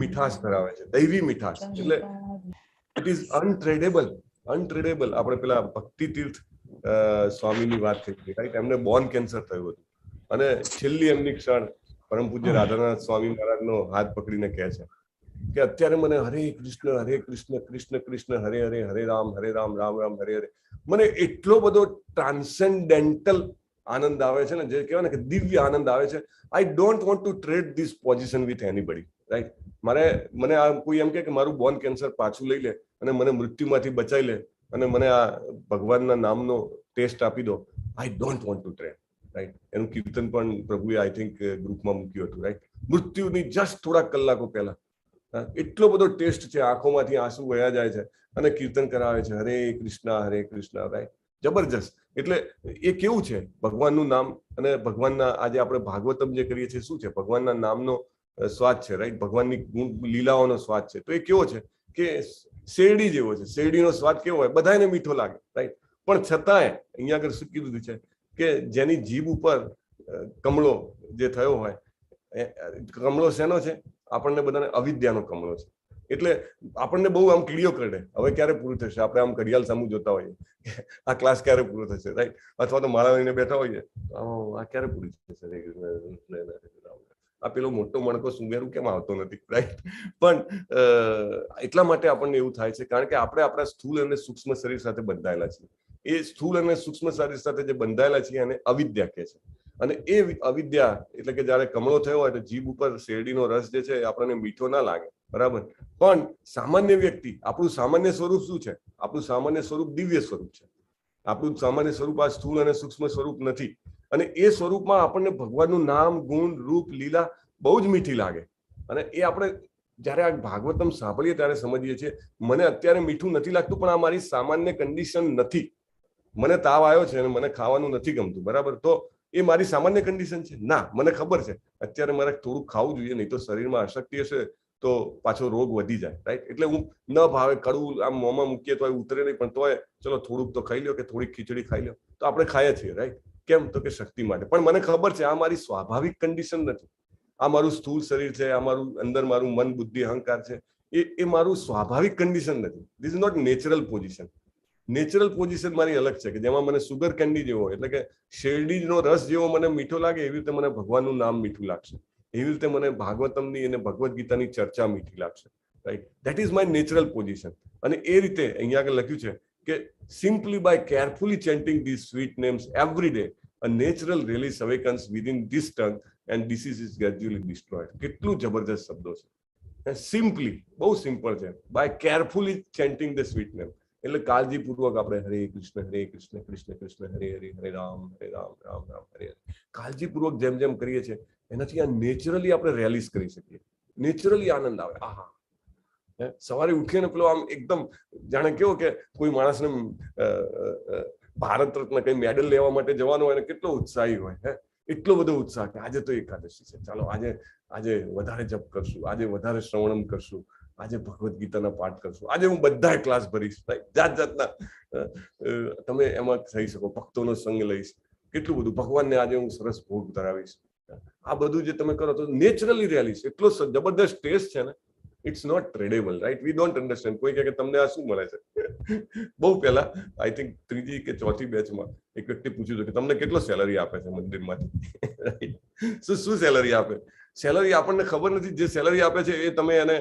મીઠાશ ધરાવે છે. દૈવી મીઠાશ એટલે ઇટ ઇઝ અનટ્રેડેબલ. આપણે પેલા ભક્તિ તીર્થ સ્વામીની વાત થઈ, રાઈટ? એમને બોન કેન્સર થયું હતું અને છેલ્લી એમની ક્ષણ પરમ પૂજ્ય રાધાનાથ સ્વામી મહારાજનો હાથ પકડીને કહે છે કે અત્યારે મને હરે કૃષ્ણ કૃષ્ણ કૃષ્ણ હરે હરે, હરે રામ રામ રામ હરે હરે, મને એટલો બધો ટ્રાન્સેન્ડેન્ટલ આનંદ આવે છે ને, જે કહેવાય ને કે દિવ્ય આનંદ આવે છે. I don't want to trade this position with anybody, right? મને આ કોઈ એમ કે મારું બોન કેન્સર પાછું લઈ લે અને મને મૃત્યુમાંથી બચાવી લે અને મને આ ભગવાનના નામનો ટેસ્ટ આપી દો, I don't want to trade, right? એનું કીર્તન પણ પ્રભુએ આઈ થિંક ગ્રુપમાં મૂક્યું હતું, રાઈટ? મૃત્યુની જસ્ટ થોડા કલાકો પહેલા એટલો બધો ટેસ્ટ છે, આંખોમાંથી આંસુ વહ્યા જાય છે અને કીર્તન કરાવે છે હરે કૃષ્ણ, રાઈટ? જબરજસ્ત. એટલે એ કેવું છે ભગવાનનું નામ અને ભગવાનના આજે આપણે ભાગવતમ જે કરીએ છીએ, શું છે? ભગવાનના નામનો સ્વાદ છે, રાઈટ? ભગવાનની લીલાઓનો સ્વાદ છે. તો એ કેવો છે કે શેરડી જેવો છે. શેરડીનો સ્વાદ કેવો હોય? બધાને મીઠો લાગે, રાઈટ? પણ છતાંય અહીંયા આગળ શું કીધું છે કે જેની જીભ ઉપર કમળો જે થયો હોય, કમળો શેનો છે? આપણને બધાને અવિદ્યાનો કમળો છે. એટલે આપણને બહુ આમ કીડીઓ કરડે, હવે ક્યારે પૂરું થશે? આપણે આમ ઘડિયાળ સામું જોતા હોઈએ આ ક્લાસ ક્યારે પૂરો થશે, રાઈટ? અથવા તો માળા લઈને બેઠા હોઈએ, આ ક્યારે પૂરી થશે? આ પેલો મોટો મણકો સુંગેરું કેમ આવતો નથી, રાઈટ? પણ એટલા માટે આપણને એવું થાય છે કારણ કે આપણે આપણા સ્થૂળ અને સૂક્ષ્મ શરીર સાથે બંધાયેલા છીએ. એ સ્થૂળ અને સૂક્ષ્મ શરીર સાથે જે બંધાયેલા છીએ એને અવિદ્યા કહે છે. અને એ અવિદ્યા એટલે કે જયારે કમળો થયો હોય તો જીભ ઉપર શેરડીનો રસ જે છે આપણને મીઠો ના લાગે, બરાબર? પણ સામાન્ય વ્યક્તિ, આપણું સામાન્ય સ્વરૂપ શું છે? આપણું સામાન્ય સ્વરૂપ દિવ્ય સ્વરૂપ છે. આપણું સામાન્ય સ્વરૂપ આ સ્થૂળ અને સૂક્ષ્મ સ્વરૂપ નથી. અને એ સ્વરૂપમાં આપણને ભગવાનનું નામ, ગુણ, રૂપ, લીલા બહુ જ મીઠી લાગે. અને એ આપણે જયારે આ ભાગવતમ સાંભળીએ ત્યારે સમજીએ છીએ મને અત્યારે મીઠું નથી લાગતું, પણ આ મારી સામાન્ય કન્ડિશન નથી. મને તાવ આવ્યો છે અને મને ખાવાનું નથી ગમતું, બરાબર? તો એ મારી સામાન્ય કન્ડિશન છે? ના, મને ખબર છે અત્યારે મારે થોડું ખાવું જોઈએ, નહીં તો શરીરમાં અશક્તિ હશે તો પાછો રોગ વધી જાય, રાઈટ? એટલે હું ન ભાવે કડવું આમ મોંમાં મૂકીએ તો ઉતરે નહીં, પણ તોય ચલો થોડુંક તો ખાઈ લો કે થોડીક ખીચડી ખાઈ લો, તો આપણે ખાઈએ છીએ, રાઈટ? કેમ? તો કે શક્તિ માટે. પણ મને ખબર છે આ મારી સ્વાભાવિક કન્ડિશન નથી. આ મારું સ્થૂળ શરીર છે, આ મારું અંદર મારું મન, બુદ્ધિ, અહંકાર છે, એ મારું સ્વાભાવિક કન્ડિશન નથી. This is not natural position. Natural position મારી અલગ છે કે જેમાં મને સુગર કેન્ડી જેવો, એટલે કે શેરડીનો રસ જેવો મને મીઠો લાગે, એવી રીતે મને ભગવાનનું નામ મીઠું લાગશે. એવી રીતે મને ભાગવતમની અને ભગવદ્ ગીતાની ચર્ચા મીઠી લાગશે, right? That is my natural position. અને એ રીતે અહીંયા આગળ લખ્યું છે કે simply by carefully chanting this sweet names every day a natural release awakens within this tongue and disease is gradually destroyed. કેટલું જબરજસ્ત શબ્દો છે. સિમ્પલી, બહુ સિમ્પલ છે. By carefully chanting the sweet name, એટલે કાળજીપૂર્વક આપણે હરે કૃષ્ણ કૃષ્ણ કૃષ્ણ હરે હરે, હરે રામ રામ રામ હરે હરે, કાળજીપૂર્વક જેમ જેમ કરીએ છીએ એનાથી આ નેચરલી આપણે રેલીઝ કરી શકીએ. નેચરલી આનંદ આવે. આહા, સવારે ઉઠીને પેલો આમ એકદમ જાણે કેવો કે કોઈ માણસને ભારત રત્ન કઈ મેડલ લેવા માટે જવાનો હોય ને કેટલો ઉત્સાહી હોય, એટલો બધો ઉત્સાહ કે આજે તો એકાદશી છે, ચાલો આજે વધારે જપ કરશું, આજે વધારે શ્રવણમ કરશું, આજે ભગવદ્ ગીતાના પાઠ કરશું, આજે હું બધા ક્લાસ ભરીશ, જાત જાતના તમે એમાં થઈ શકો, ભક્તોનો સંગ લઈશ, કેટલું બધું ભગવાનને આજે હું સરસ ભોગ ધરાવીશ. આ બધું જે તમે કરો તો નેચરલી રેલીશ. એટલો જબરદસ્ત ટેસ્ટ છે ને, it's not tradable, right? We don't understand. કોઈ કહે કે તમને આ શું મળે છે? બહુ પહેલા આઈ થિંક 3જી કે 4થી બેચમાં એક વ્યક્તિ પૂછ્યું હતું કે તમને કેટલો સેલરી આપે છે મંદિરમાંથી? શું સેલરી આપે? સેલરી આપણને ખબર નથી, જે સેલરી આપે છે એ તમે એને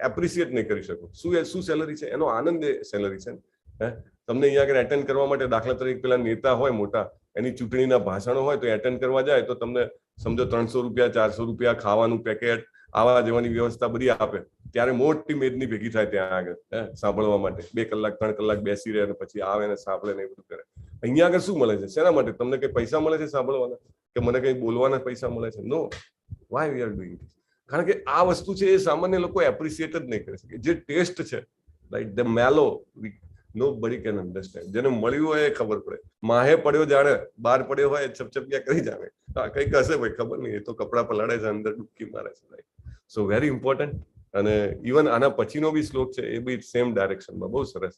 એપ્રિશિએટ નહીં કરી શકો. શું સેલરી છે? એનો આનંદ એ સેલરી છે. તમને અહીંયા આગળ એટેન્ડ કરવા માટે, દાખલા તરીકે પેલા નેતા હોય મોટા, એની ચૂંટણીના ભાષણો હોય તો એટેન્ડ કરવા જાય તો તમને સમજો 300 રૂપિયા 400 રૂપિયા ખાવાનું પેકેટ આવા જેવાની વ્યવસ્થા બધી આપે. ત્યારે મોટી મેદની ભેગી થાય ત્યાં આગળ સાંભળવા માટે. 2 કલાક 3 કલાક બેસી રહે અને પછી આવે ને સાંભળે ને એ બધું કરે. અહીંયા આગળ શું મળે છે? શેના માટે? તમને કઈ પૈસા મળે છે સાંભળવાના, કે મને કઈ બોલવાના પૈસા મળે છે? No. Why we are doing this? કારણ કે આ વસ્તુ છે એ સામાન્ય લોકો એપ્રિશિએટ જ નહીં કરી શકે. જે ટેસ્ટ છે, રાઈટ, ધ મેલો, nobody can understand. જેને મળ્યું હોય એ ખબર પડે. માહે પડ્યો જાણે, બહાર પડ્યો હોય છપછપિયા કરી જાણે. કઈક હશે ભાઈ, ખબર નહીં, એ તો કપડા પલાળે છે, અંદર ડૂબકી મારે છે, રાઈટ. સો વેરી ઇમ્પોર્ટન્ટ. અને ઇવન આના પછીનો બી શ્લોક છે એ બી સેમ ડાયરેક્શનમાં, બહુ સરસ.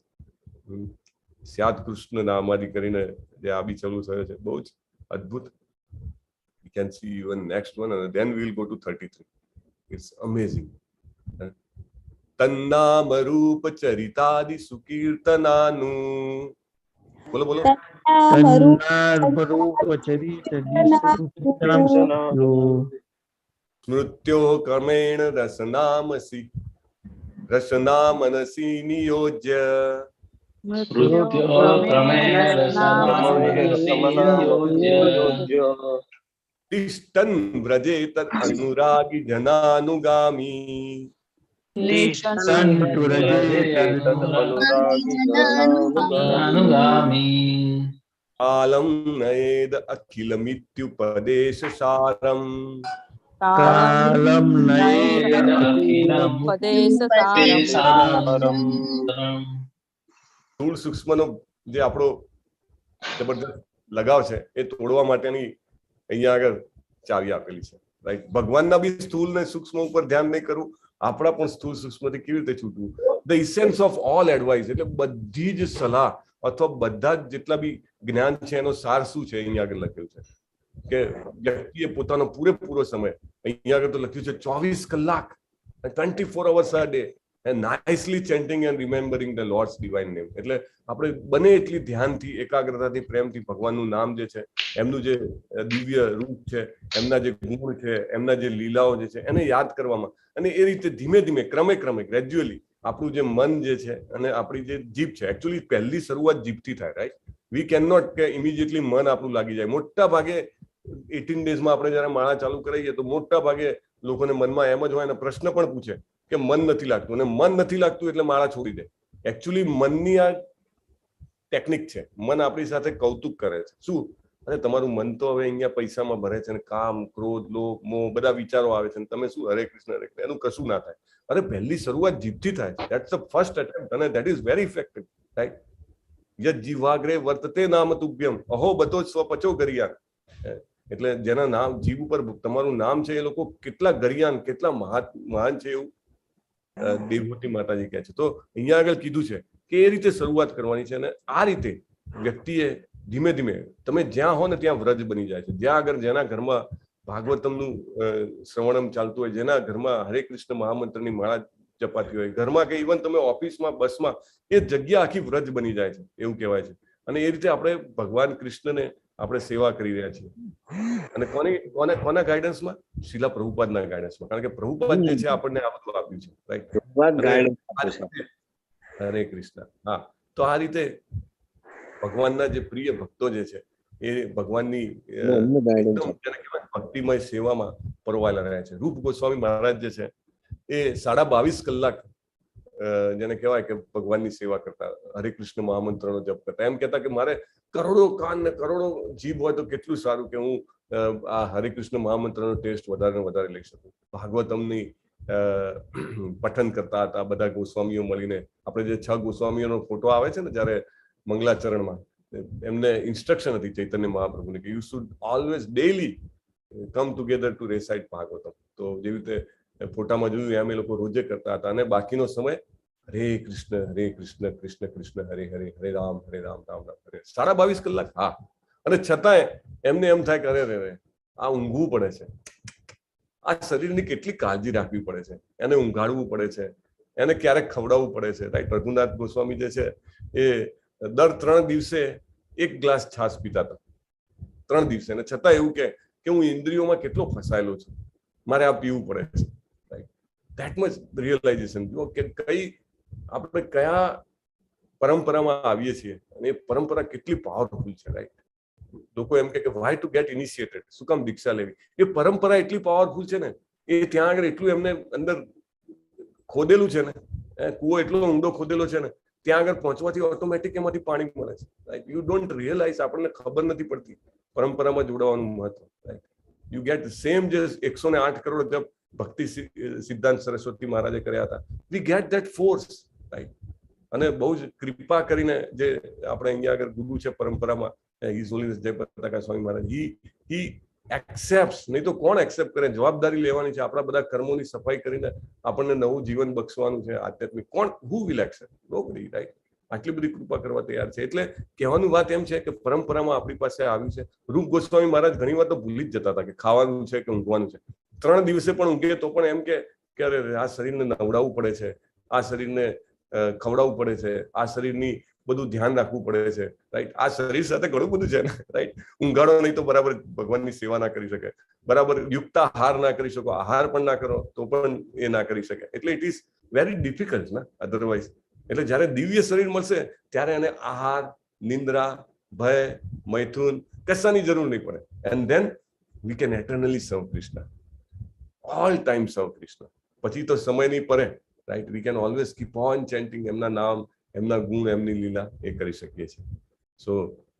સ્યાદ કૃષ્ણ નામાદિ કરીને જે આ બી ચાલુ થયો છે, બહુ જ અદ્ભુત. You can see even next one and then we will go to 33. It's amazing. તન્નામ રૂપ ચરિતાદિ સુકીર્તનાનું. બોલો બોલો. સ્મૃત્યો ક્રમેણ રસનામસી રસનામનસી નિયોજ્ય તિષ્ઠન વ્રજે તદ અનુરાગી જનાનુગામી. કાલમ નયેદ અખિલ મિત્યુપદેશ સારમ. સ્થૂળ સૂક્ષ્મનો જે આપણો જબરદસ્ત લગાવ છે એ તોડવા માટેની અહીંયા આગળ ચાવી આપેલી છે, રાઈટ. ભગવાનના બી સ્થૂળ ને સૂક્ષ્મ ઉપર ધ્યાન નહીં કરવું, આપણા પણ સ્થૂળ સૂક્ષ્મથી કેવી રીતે છૂટવું. The essence of all advice, એટલે બધી જ સલાહ અથવા બધા જ જેટલા બી જ્ઞાન છે એનો સાર શું છે અહીંયા આગળ લખ્યું છે કે વ્યક્તિએ પોતાનો પૂરેપૂરો સમય, અહીંયા આગળ તો લખ્યું છે 24 કલાક, 24 hours a day, and nicely chanting and remembering the Lord's divine name. એટલે આપણે બને એટલી ધ્યાનથી, એકાગ્રતાથી, પ્રેમથી ભગવાનનું નામ જે છે, એમનું જે દિવ્ય રૂપ છે, એમના જે ગુણ છે, એમના જે લીલાઓ જે છે એને યાદ કરવામાં, અને એ રીતે ધીમે ધીમે ક્રમે ગ્રેજ્યુઅલી આપણું જે મન જે છે અને આપણી જે જીભ છે, એકચ્યુઅલી પહેલી શરૂઆત જીભથી થાય, રાઈટ. વી કેન નોટ કે ઇમિડિયેટલી મન આપણું લાગી જાય. મોટા ભાગે 18 ડેઝમાં આપણે જયારે માળા ચાલુ કરીએ તો મોટા ભાગે લોકોને મનમાં એમ જ હોય અને પ્રશ્ન પણ પૂછે કે મન નથી લાગતું, અને મન નથી લાગતું એટલે માળા છોડી દે. એકચ્યુઅલી મનની આ ટેકનિક છે. મન આપણી સાથે કૌતુક કરે છે. શું? અરે તમારું મન તો હવે અહીંયા પૈસામાં ભરે છે, ને કામ, ક્રોધ, લોભ, મોહ બધા વિચારો આવે છે, તમે શું હરે કૃષ્ણ એનું કશું ના થાય. અરે પહેલી શરૂઆત જીભથી થાય છે. ધેટ્સ ધ ફર્સ્ટ અટેમ્પ્ટ, અને that is very effective, right. યદ જીવાગ્રે વર્તતે નામ તુભ્યમ અહો બતો સ્વપચો ગરિયાન. એટલે જેના નામ જીભ ઉપર તમારું નામ છે એ લોકો કેટલા ગરિયાન, કેટલા મહાન છે એવું દેવભૂતિ માતાજી કહે છે. તો અહીંયા આગળ કીધું છે કે એ રીતે શરૂઆત કરવાની છે, અને આ રીતે વ્યક્તિએ ધીમે ધીમે, તમે જ્યાં હો ને ત્યાં વ્રજ બની જાય છે. જ્યાં આગળ જેના ઘરમાં ભાગવતમનું શ્રવણમ ચાલતું હોય, જેના ઘરમાં હરે કૃષ્ણ મહામંત્રની માળા જપાતી હોય, ઘરમાં કે ઇવન તમે ઓફિસમાં, બસમાં, એ જગ્યા આખી વ્રજ બની જાય છે એવું કહેવાય છે. અને એ રીતે આપણે ભગવાન કૃષ્ણને આપણે સેવા કરી રહ્યા છીએ. અને કોના ગાઈડન્સમાં? શીલા પ્રભુપાદના ગાઈડન્સમાં. કારણ કે પ્રભુપાદ જે છે આપણને આ બધું આપ્યું છે, રાઈટ. હરે કૃષ્ણ. હા, તો આ રીતે ભગવાનના જે પ્રિય ભક્તો જે છે એ ભગવાનની ભક્તિમય સેવામાં પરોવાયેલા રહ્યા છે. રૂપ ગોસ્વામી મહારાજ જે છે એ 22.5 કલાક જેને કહેવાય કે ભગવાનની સેવા કરતા, હરે કૃષ્ણ મહામંત્રનો જપ કરતા. એમ કહેતા કે મારે કરોડો કાન ને કરોડો જીભ હોય તો કેટલું સારું કે હું આ હરે કૃષ્ણ મહામંત્રનો ટેસ્ટ વધારે ને વધારે લઈ શકું. ભાગવતમની પઠન કરતા હતા બધા ગોસ્વામીઓ મળીને. આપણે જે 6 ગોસ્વામીઓનો ફોટો આવે છે ને જયારે મંગલાચરણમાં, એમને ઇન્સ્ટ્રક્શન હતી ચૈતન્ય મહાપ્રભુને કે you should always daily come together to recite Bhagavatam. તો જેવી રીતે ફોટામાં જોયું એમ એ લોકો રોજે કરતા હતા. અને બાકીનો સમય હરે કૃષ્ણ કૃષ્ણ કૃષ્ણ હરે હરે, હરે રામ રામ રામ હરે. 22.5 કલાક. હા, અને છતાંય એમને એમ થાય કે અરે આ ઊંઘવું પડે છે, આ શરીરની કેટલી કાળજી રાખવી પડે છે, એને ઊંઘાડવું પડે છે, એને ક્યારેક ખવડાવવું પડે છે, રાઈટ. રઘુનાથ ગોસ્વામી જે છે એ દર 3 દિવસે 1 ગ્લાસ છાશ પીતા હતા, 3 દિવસે. અને છતાં એવું કે હું ઇન્દ્રિયોમાં કેટલો ફસાયેલો છું, મારે આ પીવું પડે છે, રાઈટ. That much realisation. જો કે કઈ આપણે કયા પરંપરામાં આવીએ છીએ અને એ પરંપરા કેટલી પાવરફુલ છે, રાઈટ. લોકો એમ કે વાય ટુ ગેટ ઇનિશિએટેડ, શું કામ દીક્ષા લેવી? એ પરંપરા એટલી પાવરફુલ છે ને, એ ત્યાં આગળ એટલું એમને અંદર ખોદેલું છે ને, કૂવો એટલો ઊંડો ખોદેલો છે ને, ત્યાં આગળ પહોંચવાથી ઓટોમેટિક એમાંથી પાણી મળે છે, રાઈટ. યુ ડોન્ટ રિયલાઇઝ, આપણને ખબર નથી પડતી પરંપરામાં જોડાવાનું મહત્વ, રાઈટ. યુ ગેટ સેમ જે 108 કરોડ જપ ભક્તિ સિદ્ધાંત સરસ્વતી મહારાજે કર્યા હતા, we get that force, right. અને બહુ જ કૃપા કરીને જે આપણે અહીંયા આગળ ગુરુ છે પરંપરામાં, હિઝ હોલીનેસ જય પતાકા સ્વામી મહારાજ, હી એક્સેપ્ટ્સ. નહીં તો કોણ એક્સેપ્ટ કરે? જવાબદારી લેવાની છે, આપણા બધા કર્મોની સફાઈ કરીને આપણને નવું જીવન બક્ષવાનું છે આધ્યાત્મિક. કોણ, who will accept? Nobody, right. આટલી બધી કૃપા કરવા તૈયાર છે. એટલે કહેવાનું વાત એમ છે કે પરંપરામાં આપણી પાસે આવ્યું છે. રૂપ ગોસ્વામી મહારાજ ઘણી વાર તો ભૂલી જ જતા હતા કે ખાવાનું છે કે ઊંઘવાનું છે. 3 દિવસે પણ ઊંઘે તો પણ એમ કે અરે આ શરીરને નવડાવવું પડે છે, આ શરીરને ખવડાવવું પડે છે, આ શરીરની બધું ધ્યાન રાખવું પડે છે, રાઈટ. આ શરીર સાથે ઘણું બધું છે ને, રાઈટ. ઊંઘાડો નહીં તો બરાબર ભગવાનની સેવા ના કરી શકે, બરાબર યુક્ત આહાર ના કરી શકો, આહાર પણ ના કરો તો પણ એ ના કરી શકે. એટલે ઇટ ઇઝ વેરી ડિફિકલ્ટ ના અધરવાઇઝ. એટલે જ્યારે દિવ્ય શરીર મળશે ત્યારે એને આહાર, નિંદ્રા, ભય, મૈથુન કશાની જરૂર નહીં પડે. એન્ડ ધેન વી કેન એટર્નલી સર્વ કૃષ્ણ, ઓલ ટાઈમ સર્વ કૃષ્ણ. પછી તો સમય નહીં પડે, right. We can always keep on chanting એમના નામ, એમના ગુણ, એમની લીલા એ કરી શકીએ છીએ. સો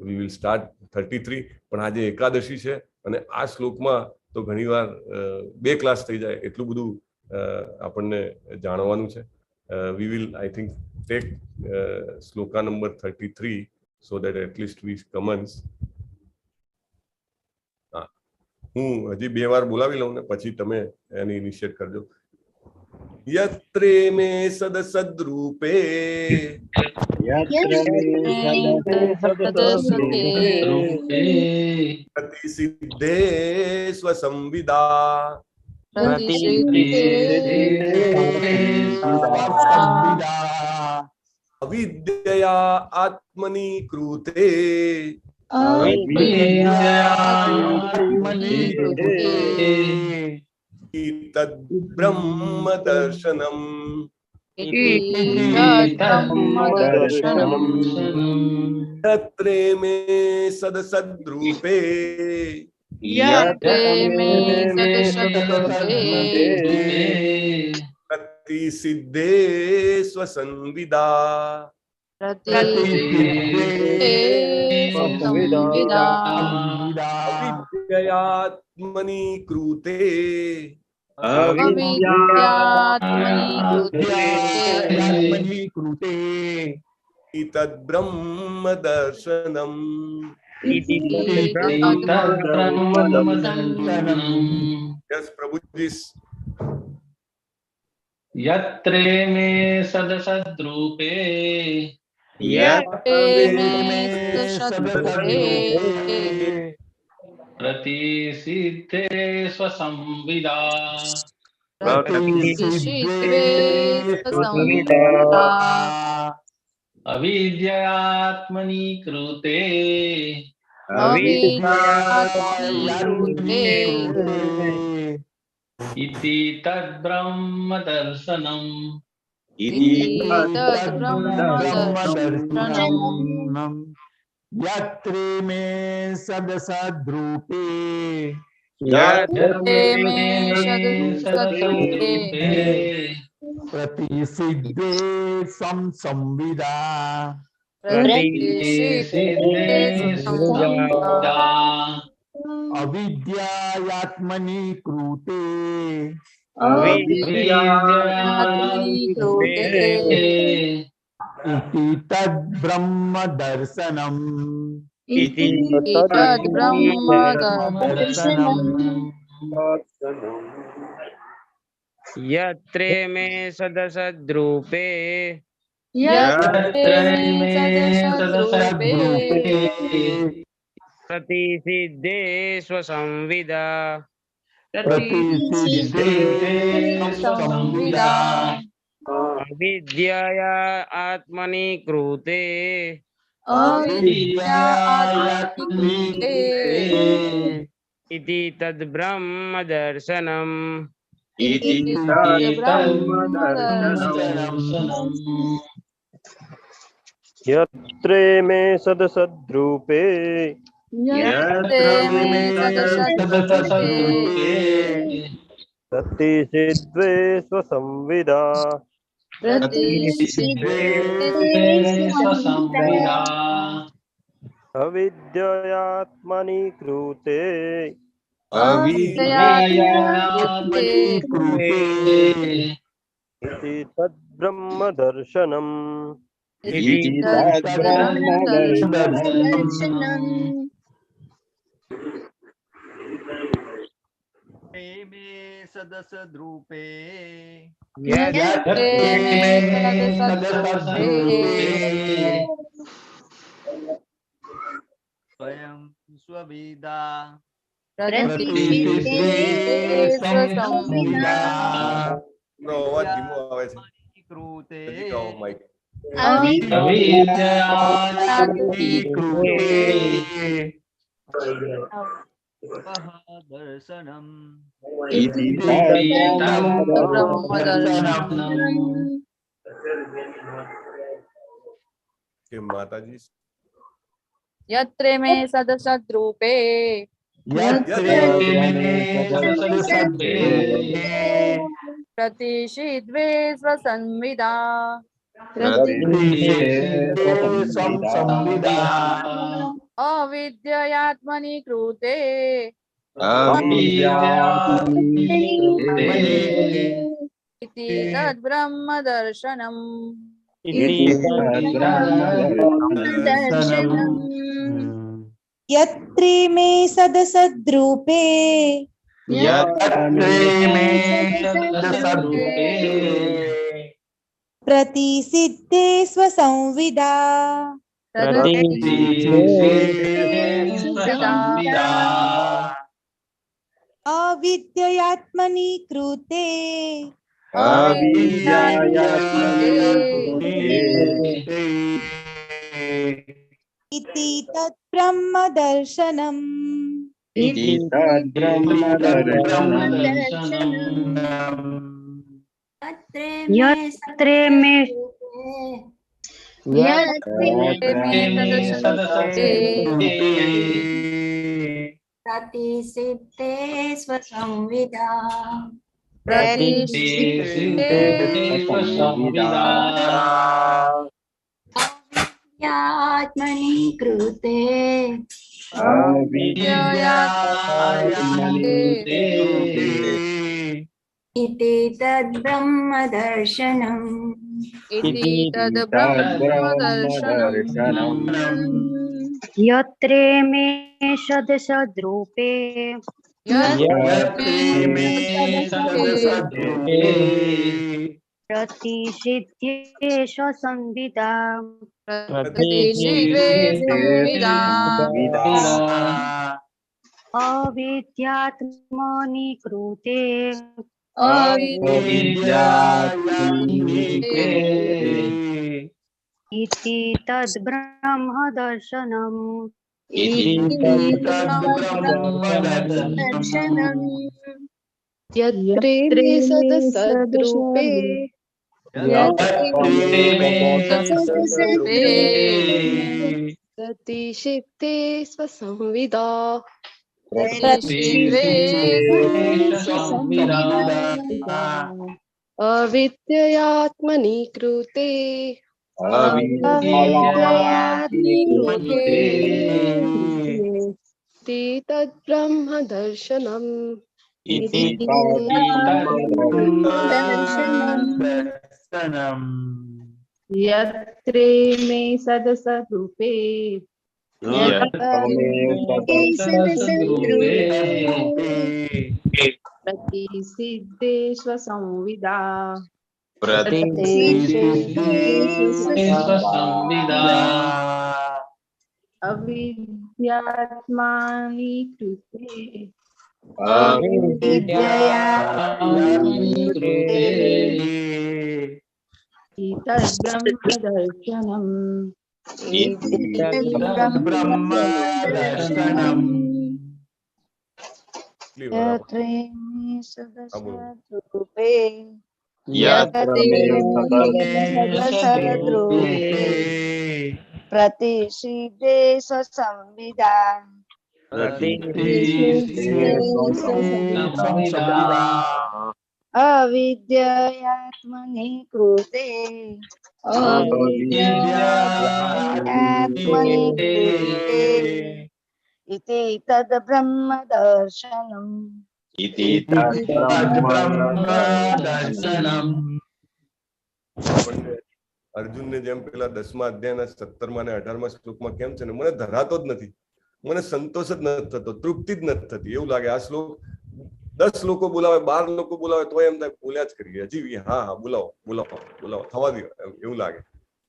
વી વિલ સ્ટાર્ટ 33. પણ આજે એકાદશી છે અને આ શ્લોકમાં તો ઘણીવાર 2 ક્લાસ થઈ જાય એટલું બધું આપણને જાણવાનું છે. We will I think take shloka number 33 so that at least we commence. હું હજી 2 વાર બોલાવી લઉં ને પછી તમે એને ઇનિશિયેટ કરજો. યત્રે મે સદસદ્રૂપે પ્રતિસિદ્ધે સ્વસંવિદા અવિદ્યયા આત્મની કૃતે તદ્બ્રહ્મ દર્શનમ. તત્રે મે સદસદ્રૂપે પ્રતિસિદ્ધે સ્વસંવિદા અવિદ્યયાત્મની કૃતે તદ્બ્રહ્મ દર્શનમ. યસ પ્રભુજી. यत्रे मे सदसद्रूपे प्रतिसिद्धे स्वसंविदा अविद्यात्मनि कृते इति तद्ब्रह्म दर्शनम. यत्रे मे सदसद्रूपे प्रतिसिद्धे संविदा अविद्यात्मनि कृते इति तद्ब्रह्म दर्शनम्. यत्रे मे सदसद्रूपे प्रतिसिद्धे स्वसंविदा अविद्यया आत्मनि कृते इति तद् ब्रह्म दर्शनम् इति तद्ब्रह्मदर्शनम् यत्रे मे सदसद्रूपे यत्र मे सदसद्रूपे रतिसिद्ध्वे स्वसंविदा स्वसंविदा अविद्ययात्मनि कृते अविद्यात्मनि कृते इति तद्ब्रह्मदर्शनम् इति तद्ब्रह्मदर्शनम् मे सदसद्रूपे यत्रे मे सदसद्रूपे स्वयं स्वविदा संविदा નો અવાજ ધીમો આવે છે कृते નજીક આવો માઈક अविद्यात्मनि दर्शनम् इति तद्ब्रह्मदर्शनम् કે માતાજી यत्रे मे सदसद्रूपे प्रतिषिद्वे स्वसंविदा अविद्ययात्मनि कृते इति तद्ब्रह्म दर्शनम् यत्रे मे सदसद्रूपे प्रतिसिद्धे स्वसंविदा अविद्ययात्मनि कृते इति तद्ब्रह्म दर्शनम् यत्रे मे प्रतिसिद्धे स्वसंविदा अविद्यात्मनि कृते इति तद्ब्रह्म दर्शनम् यत्रे मे सदसद्रूपे प्रतिषिद्धे स्वसंविदा अविद्यात्मनि कृते इति तद्ब्रह्म दर्शनम् यत्रे मे सदसद्रूपे प्रतिषिद्धे स्वसंविदा अविद्ययात्मनि कृते इति तद्ब्रह्म दर्शनम् यत्रे मे सदसद्रूपे प्रतिसिद्धे स्वसंविदा अविद्यात्मनि कृते तद्ब्रह्म दर्शनम् કેટલી વાર આપણે यत्रेमि બોલો. सदसद्रूपे यत्रमे सदसद्रूपे प्रतिषिद्धे स्वसंविदा अविद्ययात्मनि कृते आत्मनि कृते इति तद् ब्रह्म दर्शनम् इति तद्ब्रह्मदर्शनम् આપણને અર્જુનને જેમ પેલા 10મા અધ્યાયના 17મા અને 18મા શ્લોકમાં કેમ છે ને, મને ધરાતો જ નથી, મને સંતોષ જ નથી થતો, તૃપ્તિ જ નથી થતી. એવું લાગે આ શ્લોક 10 લોકો બોલાવે, 12 લોકો બોલાવે તો એમ થાય બોલ્યા જ કરીએ, હજી હા બોલાવો બોલાવો બોલાવો, થવા દો, એવું લાગે.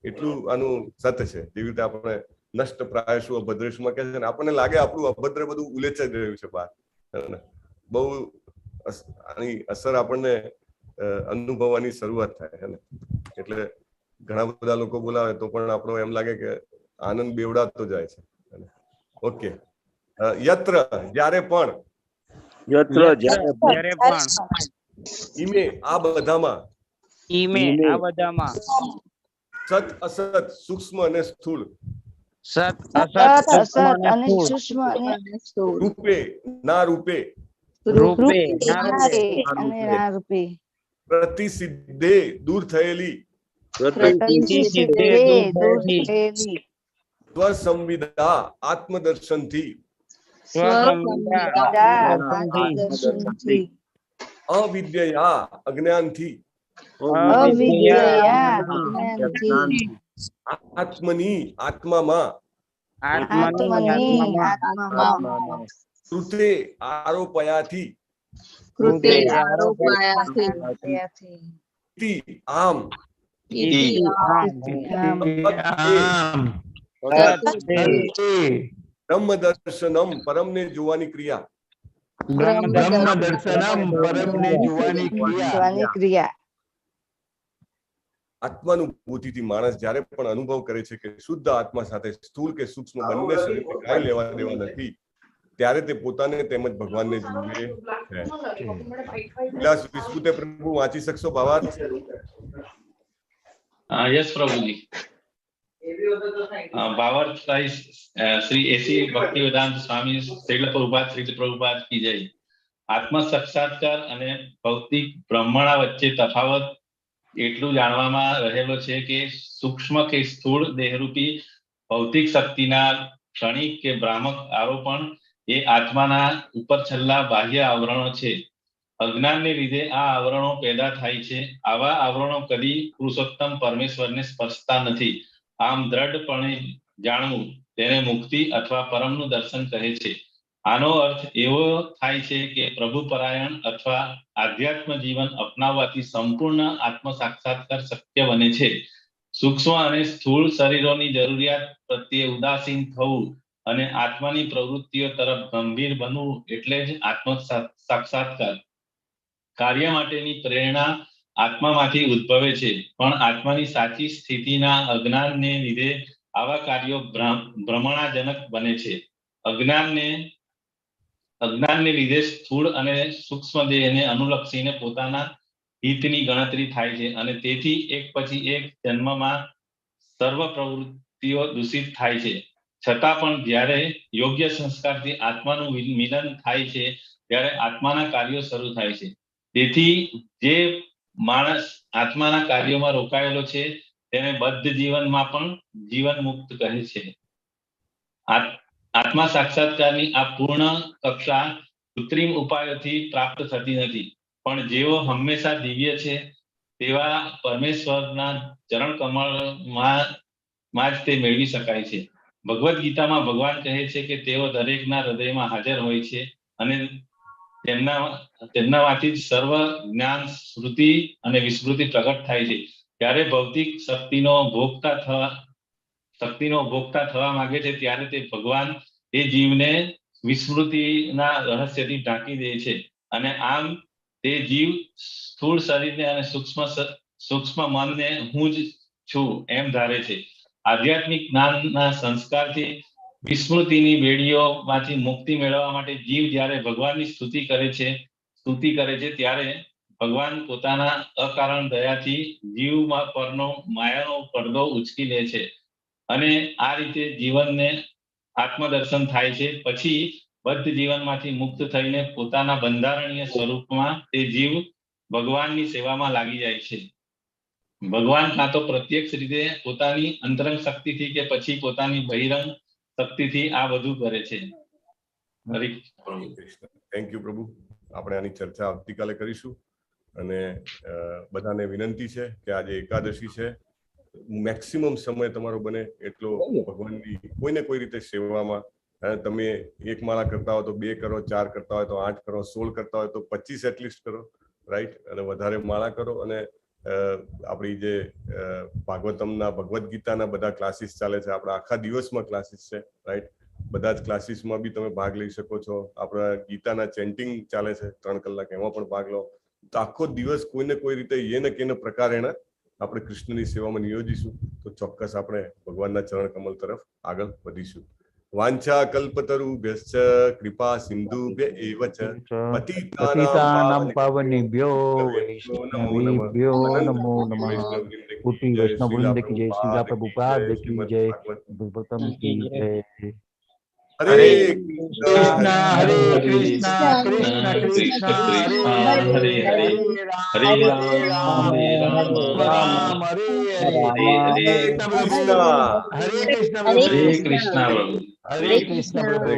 એટલું આનું સત છે. જેવી રીતે આપણે નષ્ટ પ્રાયશું અભદ્રેશુમાં કહે છે ને, આપણને લાગે આપણું અભદ્ર બધું ઉલેચાઈ રહ્યું છે બહાર. બહુ આની અસર આપણને અનુભવવાની શરૂઆત થાય છે ને. એટલે ઘણા બધા લોકો બોલાવે તો પણ આપણો એમ લાગે કે આનંદ બેવડાતો જાય છે. ઓકે, યત્ર જ્યારે પણ, યત્ર જ્યારે પણ, ઈમે આ બધામાં, ઈમે આ બધામાં, સત અસત સૂક્ષ્મ અને સ્થૂળ, સત અસત અને સૂક્ષ્મ અને સ્થૂળ, રૂપે ના રૂપે, રૂપે અને ના રૂપે, પ્રતિસિદ્ધે દૂર થયેલી, પ્રતિસિદ્ધે દૂર થયેલી, સ્વસંવિદા આત્મદર્શનથી, આત્મદર્શનથી, અવિદ્યયા અજ્ઞાનથી, અવિદ્યયા અજ્ઞાનથી, આત્મની આત્મામાં, આત્મની આત્મામાં, કૃતે આરોપયાથી, કૃતે આરોપયાથી, ઇતિ આમ, બ્રહ્મ દર્શનમ પરમને જોવાની ક્રિયા, ક્રિયા. આત્માનુભૂતિથી માણસ જ્યારે પણ અનુભવ કરે છે કે શુદ્ધ આત્મા સાથે સ્થૂળ કે સૂક્ષ્મ બંને શરીરને કાંઈ લેવા દેવા નથી, ત્યારે તે પોતાને તેમજ ભગવાનને જુએ છે. વિસ્ફુટે પ્રભુ વાંચી શકશો ભાવાર્થ? यस प्रभु जी। भावार्थ श्री एसी भक्ति वेदांत स्वामी श्रील प्रभुपाद की जय। आत्म साक्षात्कार અને ભૌતિક બ્રહ્મણા વચ્ચે તફાવત એટલું જાણવામાં રહેલો છે કે સૂક્ષ્મ કે સ્થૂળ દેહરૂપી ભૌતિક શક્તિના ક્ષણિક કે ભ્રામક આરોપણ એ આત્માના ઉપર છેલ્લા બાહ્ય આવરણો છે. અજ્ઞાનને લીધે આ આવરણો પેદા થાય છે. આવા આવરણો કદી પુરુષોત્તમ પરમેશ્વરને સ્પર્શતા નથી. આમ દ્રઢપણે જાણવું તેને મુક્તિ અથવા પરમનું દર્શન કહે છે. આનો અર્થ એવો થાય છે કે પ્રભુ પરાયણ અથવા આધ્યાત્મ જીવન અપનાવવાથી સંપૂર્ણ આત્મ સાક્ષાત્કાર શક્ય બને છે. સૂક્ષ્મ અને સ્થૂળ શરીરોની જરૂરિયાત પ્રત્યે ઉદાસીન થવું અને આત્માની પ્રવૃત્તિઓ તરફ ગંભીર બનવું એટલે જ આત્મ સાક્ષાત્કાર. કાર્ય માટેની પ્રેરણા આત્મામાંથી ઉદ્ભવે છે, પણ આત્માની સાચી સ્થિતિના અજ્ઞાનને લીધે આવા કાર્યો ભ્રમણાજનક બને છે. અજ્ઞાનને લીધે સ્થૂળ અને સૂક્ષ્મ દેહને અનુલક્ષીને પોતાના હિતની ગણતરી થાય છે અને તેથી એક પછી એક જન્મમાં સર્વ પ્રવૃત્તિઓ દૂષિત થાય છે. છતાં પણ જ્યારે યોગ્ય સંસ્કારથી આત્માનું મિલન થાય છે ત્યારે આત્માના કાર્યો શરૂ થાય છે. તેથી જે માણસ આત્માના કાર્યોમાં રોકાયેલો છે તેને બદ્ધ જીવનમાં પણ જીવન મુક્ત કહે છે. આત્મા સાક્ષાત્કારની આ પૂર્ણ કક્ષા કૃત્રિમ ઉપાયોથી પ્રાપ્ત થતી નથી, પણ જેઓ હંમેશા દિવ્ય છે તેવા પરમેશ્વરના ચરણ કમળમાં જ તે મેળવી શકાય છે. ભગવદ્ ગીતામાં ભગવાન કહે છે કે તેઓ દરેકના હૃદયમાં હાજર હોય છે અને તેમનામાંથી જ સર્વ જ્ઞાન, સ્મૃતિ અને વિસ્મૃતિ પ્રગટ થાય છે. ત્યારે ભૌતિક શક્તિનો ભોગતા થવા માંગે છે ત્યારે તે ભગવાન એ જીવને વિસ્મૃતિના રહસ્યથી ઢાંકી દે છે અને આમ તે જીવ સ્થૂળ શરીરને અને સૂક્ષ્મ મનને હું જ છું એમ ધારે છે. આધ્યાત્મિક જ્ઞાનના સંસ્કારથી વિસ્મૃતિની બેડીઓમાંથી મુક્તિ મેળવવા માટે જીવ જ્યારે ભગવાનની સ્તુતિ કરે છે ત્યારે ભગવાન પોતાના અકારણ દયાથી જીવ પરનો માયાનો પડદો ઉચકી લે છે અને આ રીતે જીવનને આત્મદર્શન થાય છે. પછી બદ્ધ જીવનમાંથી મુક્ત થઈને પોતાના બંધારણીય સ્વરૂપમાં તે જીવ ભગવાનની સેવામાં લાગી જાય છે. ભગવાન કાં તો પ્રત્યક્ષ રીતે પોતાની અંતરંગ શક્તિથી કે પછી પોતાની બહિરંગ શક્તિથી આ બધું કરે છે. હરે કૃષ્ણ. થેન્ક યુ પ્રભુ. આપણે આની ચર્ચા આવતીકાલે કરીશું અને બધાને વિનંતી છે કે આજે એકાદશી છે, મેક્સિમમ સમય તમારો બને એટલો ભગવાનની કોઈને કોઈ રીતે સેવામાં, તમે 1 માળા કરતા હોય તો 2 કરો, 4 કરતા હોય તો 8 કરો, 16 કરતા હોય તો 25 એટલીસ્ટ કરો, રાઈટ? અને વધારે માળા કરો. અને આપણી જે ભાગવતમના ભગવદ્ ગીતાના બધા ક્લાસીસ ચાલે છે, આપણા આખા દિવસમાં ક્લાસીસ છે, રાઈટ? બધા જ ક્લાસીસમાં બી તમે ભાગ લઈ શકો છો. આપણા ગીતાના ચેન્ટિંગ ચાલે છે 3 કલાક, એમાં પણ ભાગ લો. તો આખો દિવસ કોઈને કોઈ રીતે એને કેને પ્રકારે આપણે કૃષ્ણની સેવામાં નિયોજીશું તો ચોક્કસ આપણે ભગવાનના ચરણ કમલ તરફ આગળ વધીશું. વાંછા કલ્પતરુભ્યશ્ચ કૃપા સિંધુભ્ય એવ ચ પતિતાનાં પાવનેભ્યો વૈષ્ણવેભ્યો નમો નમઃ. કોટી વૈષ્ણવ વૃંદ કી જય, શ્રીલા પ્રભુપાદ કી જય, ભગવતમ કી જય. હરે કૃષ્ણ હરે કૃષ્ણ કૃષ્ણ કૃષ્ણ હરે હરે હરે રામ રામ હરે કૃષ્ણ. હરે કૃષ્ણ હરે કૃષ્ણ પ્રભુ. હરે કૃષ્ણ પ્રભુ.